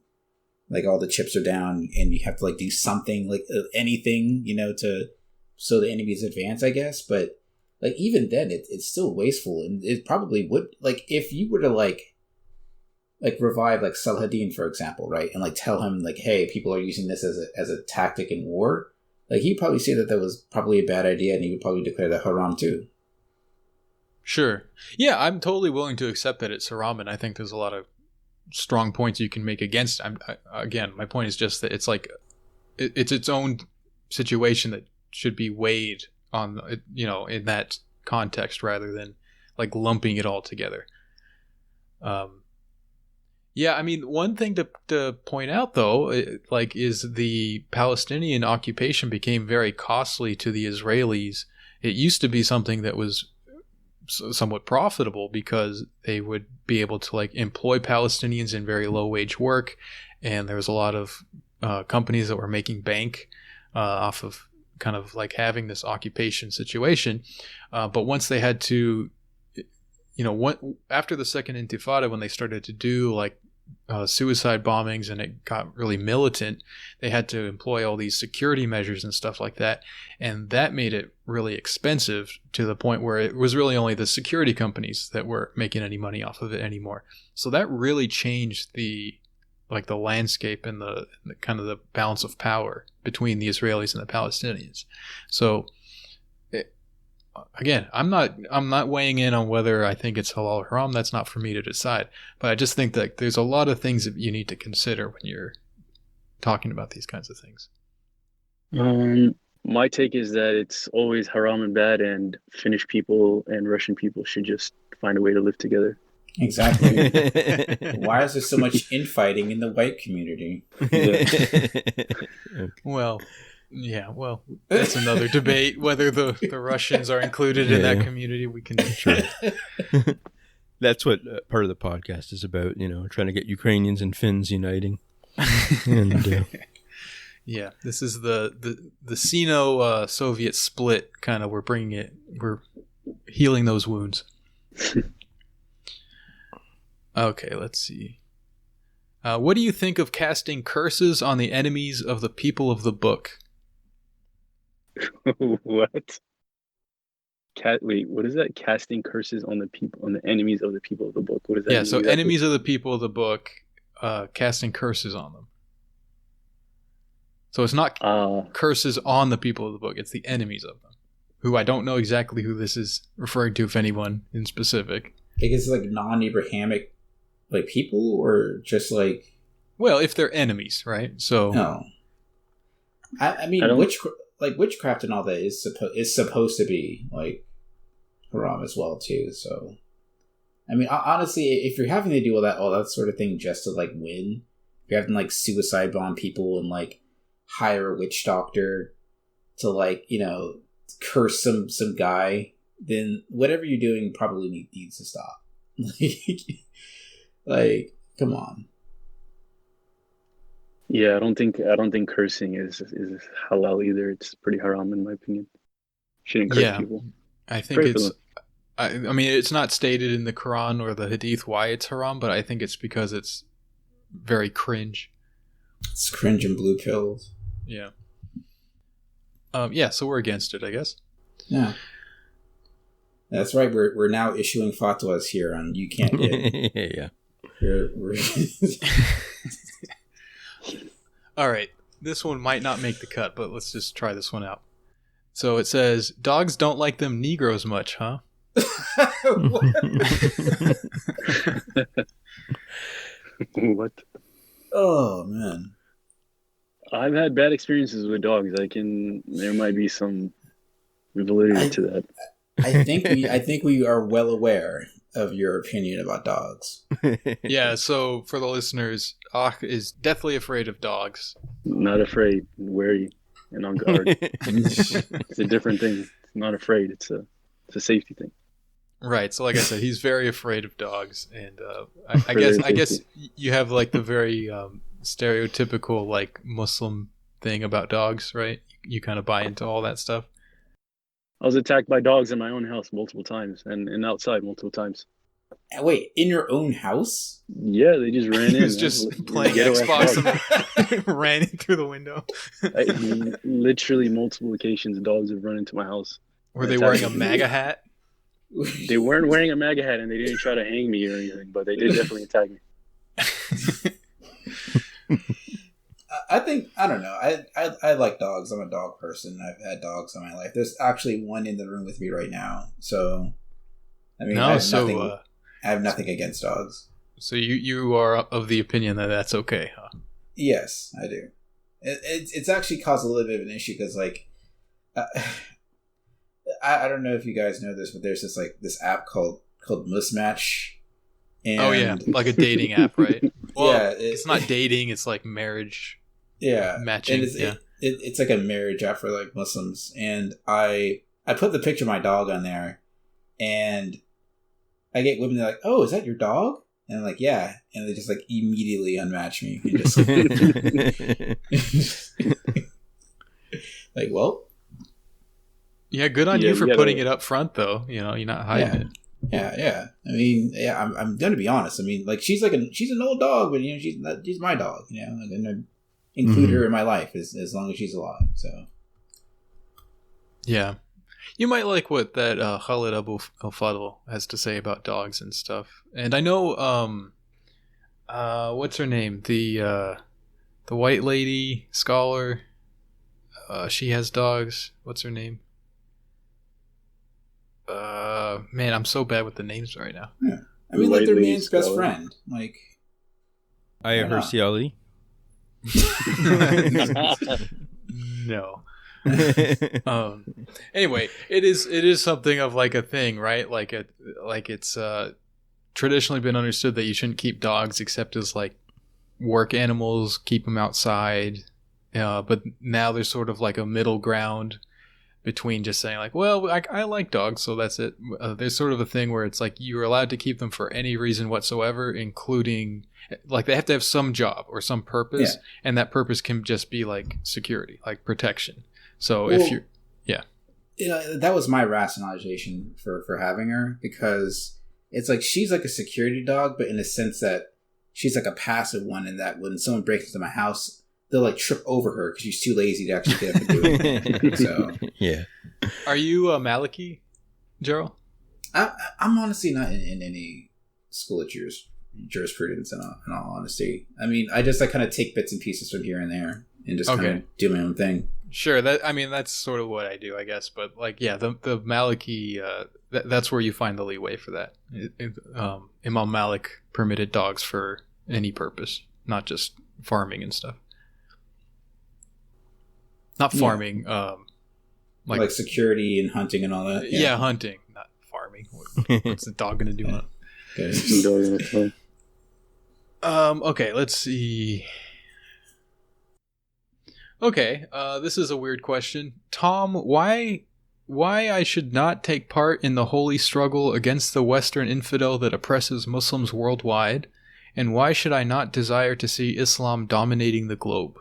C: like all the chips are down and you have to like do something, like anything, you know, so the enemies advance, I guess. But like even then, it's still wasteful, and it probably would, like, if you were to like revive like Saladin, for example, right, and like tell him like, hey, people are using this as a tactic in war. Like, he'd probably say that was probably a bad idea, and he would probably declare that haram too.
A: Sure. Yeah, I'm totally willing to accept that it's haram, and I think there's a lot of strong points you can make against it. Again, my point is just that it's like, it's its own situation that should be weighed on, you know, in that context rather than like lumping it all together. Yeah, I mean, one thing to point out, though, is the Palestinian occupation became very costly to the Israelis. It used to be something that was somewhat profitable because they would be able to like employ Palestinians in very low wage work, and there was a lot of companies that were making bank off of kind of like having this occupation situation. But once they had to, you know, after the Second Intifada, when they started to do like suicide bombings and it got really militant, they had to employ all these security measures and stuff like that, and that made it really expensive to the point where it was really only the security companies that were making any money off of it anymore. So that really changed the landscape and the kind of the balance of power between the Israelis and the Palestinians. So again, I'm not weighing in on whether I think it's halal or haram. That's not for me to decide. But I just think that there's a lot of things that you need to consider when you're talking about these kinds of things.
B: My take is that it's always haram and bad, and Finnish people and Russian people should just find a way to live together.
C: Exactly. Why is there so much infighting in the white community?
A: Well, yeah, well, that's another debate, whether the Russians are included in that community. We can try.
D: That's what part of the podcast is about, you know, trying to get Ukrainians and Finns uniting. And,
A: yeah, this is the Sino-Soviet split, kind of. We're healing those wounds. Okay, let's see. What do you think of casting curses on the enemies of the people of the book?
B: What? Wait, what is that? Casting curses on the enemies of the people of the book. What is that?
A: Yeah, so enemies of the people of the book, casting curses on them. So it's not curses on the people of the book; it's the enemies of them, who I don't know exactly who this is referring to, if anyone in specific.
C: I guess like non-Abrahamic, like people, or just like.
A: Well, if they're enemies, right? So.
C: No. I mean, witchcraft and all that is supposed to be like haram as well too. So, I mean, honestly, if you're having to do all that sort of thing just to like win, if you're having to like suicide bomb people and like hire a witch doctor to like, you know, curse some guy, then whatever you're doing probably needs to stop. Like, come on.
B: Yeah, I don't think cursing is halal either. It's pretty haram in my opinion. Shouldn't curse people.
A: I think it's. I mean, it's not stated in the Quran or the Hadith why it's haram, but I think it's because it's very cringe.
C: It's cringe and blue pills.
A: Yeah. Yeah. So we're against it, I guess.
C: Yeah. That's right. We're now issuing fatwas here on you can't get.
D: Yeah.
C: We're
A: All right. This one might not make the cut, but let's just try this one out. So it says, dogs don't like them Negroes much, huh?
B: What?
C: Oh, man.
B: I've had bad experiences with dogs. There might be some validity to that.
C: I think we are well aware of your opinion about dogs.
A: Yeah, so for the listeners, Akh is deathly afraid of dogs.
B: Not afraid, wary. and on guard. It's a different thing. It's not afraid. It's a safety thing.
A: Right. So, like I said, he's very afraid of dogs, and I guess you have like the very stereotypical like Muslim thing about dogs, right? You kind of buy into all that stuff.
B: I was attacked by dogs in my own house multiple times, and outside multiple times.
C: Wait, in your own house?
B: Yeah, they just ran in.
A: He was just playing Xbox and ran in through the window.
B: Literally multiple occasions, dogs have run into my house.
A: Were they wearing a MAGA hat?
B: They weren't wearing a MAGA hat, and they didn't try to hang me or anything, but they did definitely attack me.
C: I don't know. I like dogs. I'm a dog person. I've had dogs in my life. There's actually one in the room with me right now. So, I mean, I have nothing against dogs.
A: So you are of the opinion that that's okay, huh?
C: Yes, I do. It's actually caused a little bit of an issue because, like, I don't know if you guys know this, but there's this app called Mismatch. And
A: oh yeah, like a dating app, right? Well,
C: yeah,
A: it's not dating; it's like marriage.
C: Yeah,
A: matching.
C: And it's like a marriage app for like Muslims, and I put the picture of my dog on there, and I get women that are like, "Oh, is that your dog?" And I'm like, "Yeah," and they just like immediately unmatch me. Like, well,
A: yeah, good on you for putting it up front, though. You know, you're not hiding it.
C: Yeah. I mean, yeah, I'm gonna be honest. I mean, like she's an old dog, but you know, she's my dog. You know, and I include her in my life as long as she's alive. So,
A: yeah, you might like what that Khaled Abou Fadl has to say about dogs and stuff. And I know, what's her name? The white lady scholar. She has dogs. What's her name? Man, I'm so bad with the names right now.
C: Yeah. I mean, like, their man's best friend. Like,
D: Aya Hersey Ali.
A: No. Anyway, it is something of like a thing, right? Like it's traditionally been understood that you shouldn't keep dogs except as like work animals, keep them outside. But now there's sort of like a middle ground between just saying like, well, I like dogs, so that's it. There's sort of a thing where it's like you're allowed to keep them for any reason whatsoever, including like they have to have some job or some purpose, and that purpose can just be like security, like protection. So if you're,
C: that was my rationalization for having her, because it's like she's like a security dog, but in a sense that she's like a passive one, in that when someone breaks into my house, they'll like trip over her because she's too lazy to actually get up and do it. So
D: yeah.
A: Are you Maliki, Jerel?
C: I'm honestly not in any school of jurisprudence. In all honesty, I mean, I kind of take bits and pieces from here and there and just kind of do my own thing.
A: Sure, that's sort of what I do, I guess. But like, yeah, the Maliki, that's where you find the leeway for that. Imam Malik permitted dogs for any purpose, not just farming and stuff. Not farming, like security and hunting and all that. Yeah, hunting, not farming. What's the dog gonna do? Okay, let's see. Okay, this is a weird question. Tom, why I should not take part in the holy struggle against the Western infidel that oppresses Muslims worldwide, and why should I not desire to see Islam dominating the globe?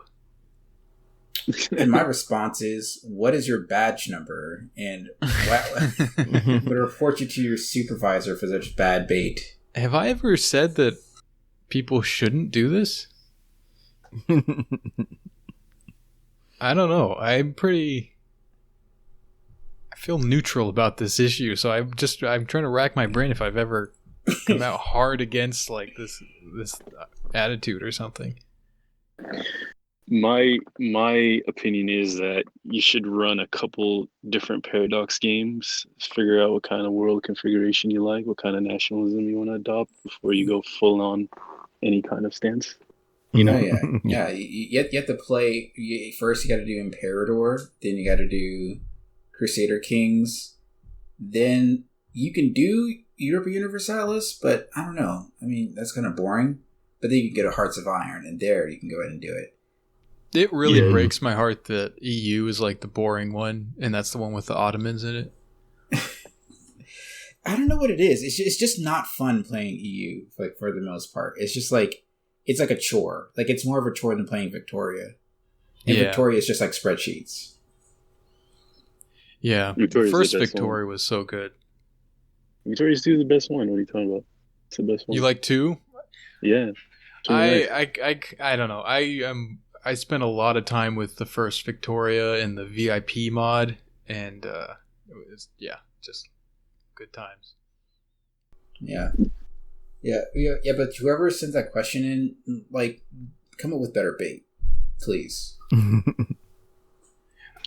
C: And my response is, what is your badge number? And I'm going to report you to your supervisor for such bad bait.
A: Have I ever said that people shouldn't do this? I don't know. I feel neutral about this issue, so I'm trying to rack my brain if I've ever come out hard against like this attitude or something.
B: My opinion is that you should run a couple different paradox games, figure out what kind of world configuration you like, what kind of nationalism you want to adopt before you go full on any kind of stance. You know?
C: Yeah. You have to play. First, you got to do Imperator. Then you got to do Crusader Kings. Then you can do Europa Universalis, but I don't know. I mean, that's kind of boring. But then you can get a Hearts of Iron, and there you can go ahead and do it.
A: It really breaks my heart that EU is like the boring one, and that's the one with the Ottomans in it.
C: I don't know what it is. It's just not fun playing EU, like, for the most part. It's just like, it's like a chore. Like, it's more of a chore than playing Victoria. And Victoria is just like spreadsheets.
A: Yeah.
B: Victoria's
A: First Victoria was so good.
B: Victoria's 2 is the best one. What are you talking about? It's the best one.
A: You like 2?
B: Yeah.
A: I don't know. I spent a lot of time with the first Victoria and the VIP mod, and it was just good times.
C: Yeah, but whoever sends that question in, like, come up with better bait, please.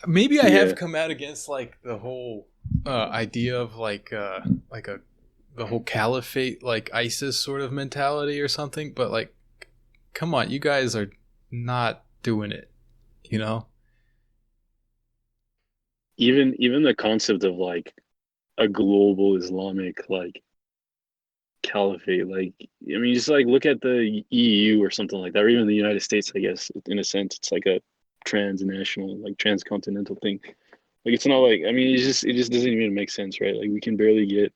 A: Maybe I have come out against like the whole idea of the whole caliphate, like ISIS sort of mentality or something, but like, come on, you guys are not doing it, you know?
B: Even the concept of like a global Islamic like caliphate, like, I mean, just like look at the EU or something like that, or even the United States, I guess, in a sense, it's like a transnational, like transcontinental thing. Like, it's not like, I mean, it just doesn't even make sense, right? Like, we can barely get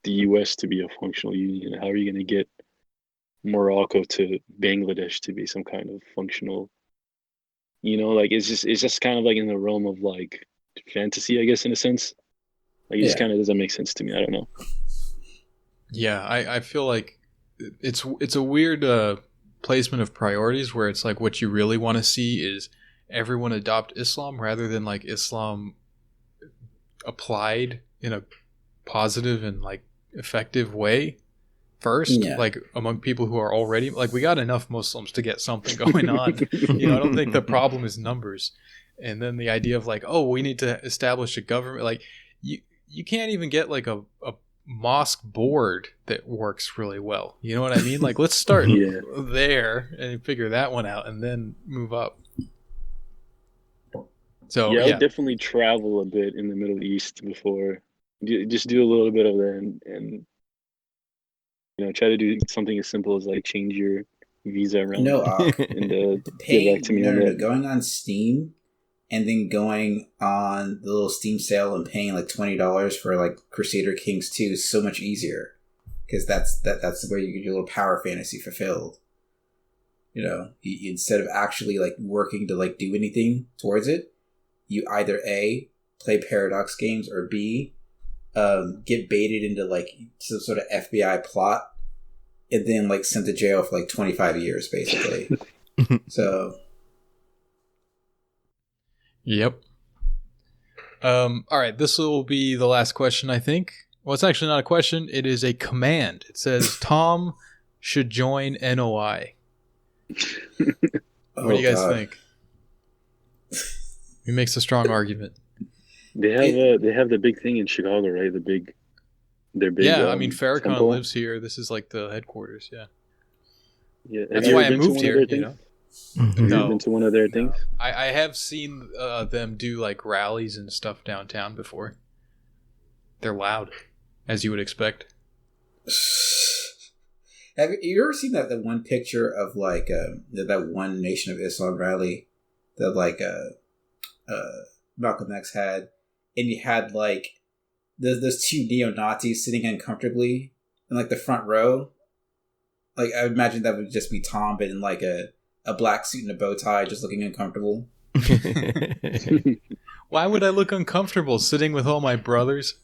B: the US to be a functional union. How are you going to get Morocco to Bangladesh to be some kind of functional, you know, like, it's just kind of like in the realm of like fantasy, I guess, in a sense. Like, it just kind of doesn't make sense to me. I don't know.
A: Yeah, I feel like it's a weird placement of priorities where it's like what you really want to see is everyone adopt Islam rather than like Islam applied in a positive and like effective way first, like among people who are already, like, we got enough Muslims to get something going on. You know, I don't think the problem is numbers. And then the idea of like, oh, we need to establish a government, like you can't even get like a mosque board that works really well. You know what I mean? Like, let's start there and figure that one out and then move up. So
B: I would definitely travel a bit in the Middle East before, just do a little bit of that and you know, try to do something as simple as like change your visa around. And
C: get back to me on that. Going on Steam and then going on the little Steam sale and paying like $20 for like Crusader Kings 2 is so much easier, because that's where you get your little power fantasy fulfilled. You know, instead of actually like working to like do anything towards it, you either A, play Paradox games, or B, get baited into like some sort of FBI plot and then like sent to jail for like 25 years basically. So
A: yep. All right, this will be the last question, I think. Well, it's actually not a question, it is a command. It says Tom should join NOI. What do you guys think? He makes a strong argument.
B: They have the big thing in Chicago, right? Their big.
A: Yeah, I mean, Farrakhan lives here. This is like the headquarters.
B: Yeah.
A: That's why I moved here. You know.
B: Have you been to one of their things?
A: I have seen them do like rallies and stuff downtown before. They're loud, as you would expect.
C: Have you ever seen that one picture of like that one Nation of Islam rally that like Malcolm X had, and you had like those two neo-Nazis sitting uncomfortably in like the front row? Like, I would imagine that would just be Tom, but in like a black suit and a bow tie, just looking uncomfortable.
A: Why would I look uncomfortable sitting with all my brothers?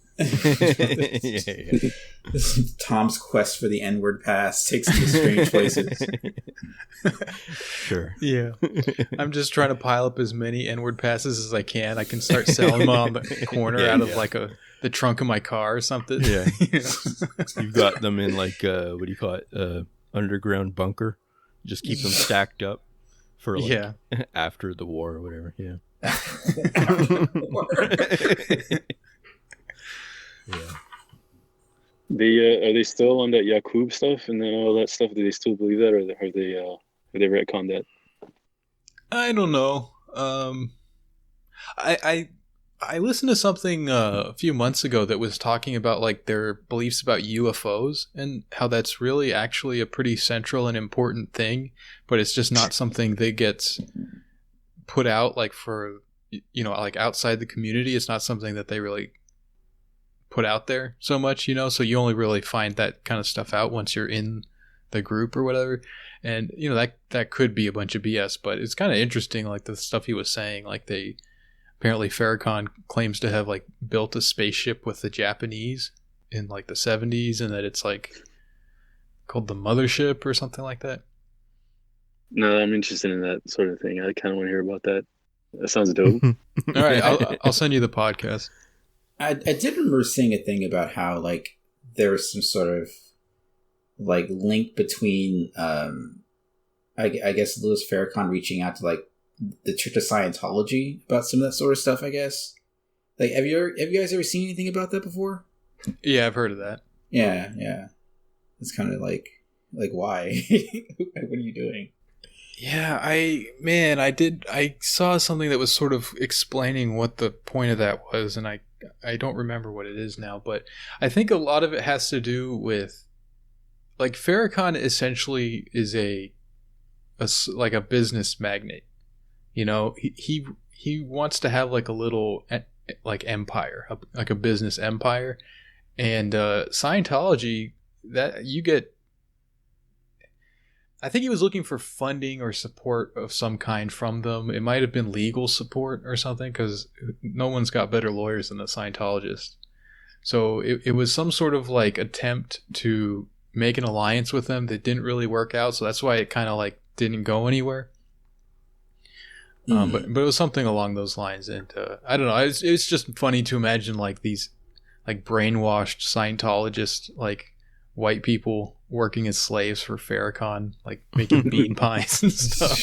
C: Tom's quest for the N-word pass takes him to strange places.
D: Sure.
A: Yeah. I'm just trying to pile up as many N-word passes as I can. I can start selling them on the corner out of like the trunk of my car or something.
D: Yeah. You've got them in like what do you call it? Underground bunker. Just keep them stacked up for like after the war or whatever. Yeah.
B: Yeah. Are they still on that Yaqub stuff and then all that stuff? Do they still believe that, or have they retconned that?
A: I don't know. I listened to something a few months ago that was talking about like their beliefs about UFOs and how that's really actually a pretty central and important thing, but it's just not something that gets put out like for, you know, like outside the community. It's not something that they really put out there so much, you know, so you only really find that kind of stuff out once you're in the group or whatever. And, you know, that could be a bunch of BS, but it's kind of interesting, like the stuff he was saying. Like apparently Farrakhan claims to have like built a spaceship with the Japanese in like the 70s, and that it's like called the Mothership or something like that.
B: No, I'm interested in that sort of thing. I kind of want to hear about that. That sounds dope.
A: All right, I'll send you the podcast.
C: I did remember seeing a thing about how like there was some sort of like link between I guess Louis Farrakhan reaching out to like the Church of Scientology about some of that sort of stuff, I guess. Like have you guys ever seen anything about that before?
A: Yeah, I've heard of that.
C: Yeah. It's kind of like why? What are you doing?
A: Yeah, I saw something that was sort of explaining what the point of that was, and I don't remember what it is now, but I think a lot of it has to do with like Farrakhan essentially is a like a business magnate. You know, he wants to have like a little like empire, like a business empire, and Scientology, that you get. I think he was looking for funding or support of some kind from them. It might have been legal support or something, because no one's got better lawyers than the Scientologists. So it was some sort of like attempt to make an alliance with them that didn't really work out. So that's why it kind of like didn't go anywhere. But it was something along those lines. And I don't know. It's just funny to imagine like these like brainwashed Scientologists, like white people working as slaves for Farrakhan, like making bean pies and stuff.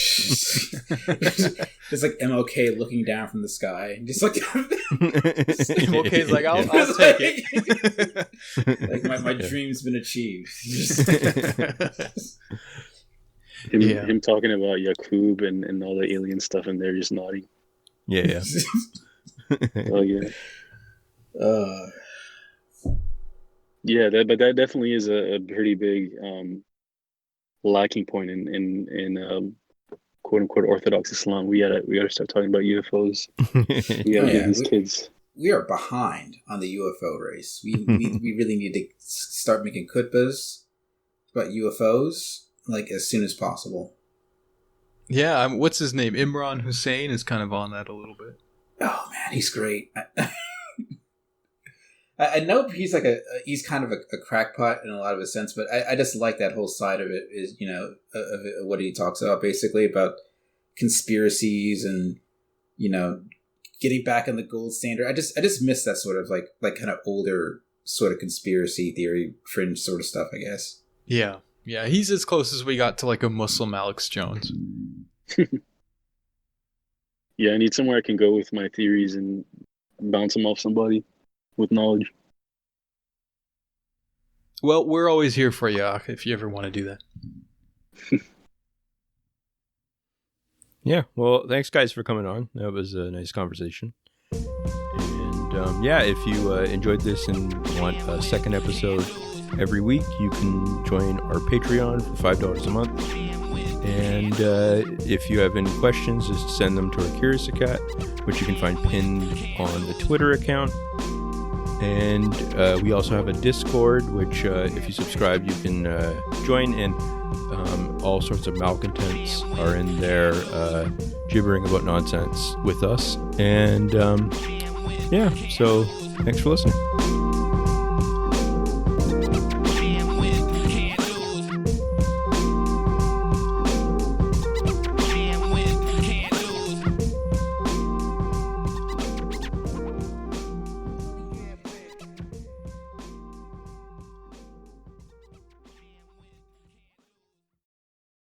C: It's like MLK looking down from the sky, and just like
A: MLK's like, I'll take it.
C: Like my dream's been achieved.
B: Him talking about Yaqub and all the alien stuff, and they're just nodding.
D: Yeah.
B: Oh yeah. Yeah, but that definitely is a pretty big lacking point in quote unquote Orthodox Islam. We gotta start talking about UFOs. We gotta get these kids.
C: We are behind on the UFO race. We really need to start making khutbahs about UFOs like as soon as possible.
A: Yeah, what's his name? Imran Hossein is kind of on that a little bit.
C: Oh man, he's great. I know he's like he's kind of a crackpot in a lot of a sense, but I just like that whole side of it, is, you know, of what he talks about, basically about conspiracies and, you know, getting back on the gold standard. I just miss that sort of like kind of older sort of conspiracy theory fringe sort of stuff, I guess.
A: Yeah, he's as close as we got to like a Muslim Alex Jones.
B: Yeah, I need somewhere I can go with my theories and bounce them off somebody with knowledge.
A: Well, we're always here for you, Akh, if you ever want to do that.
D: Yeah, well, thanks guys for coming on. That was a nice conversation. And if you enjoyed this and want a second episode every week, you can join our Patreon for $5 a month. And if you have any questions, just send them to our Curious Cat, which you can find pinned on the Twitter account. And we also have a Discord, which if you subscribe, you can join, and all sorts of malcontents are in there gibbering about nonsense with us. And so thanks for listening.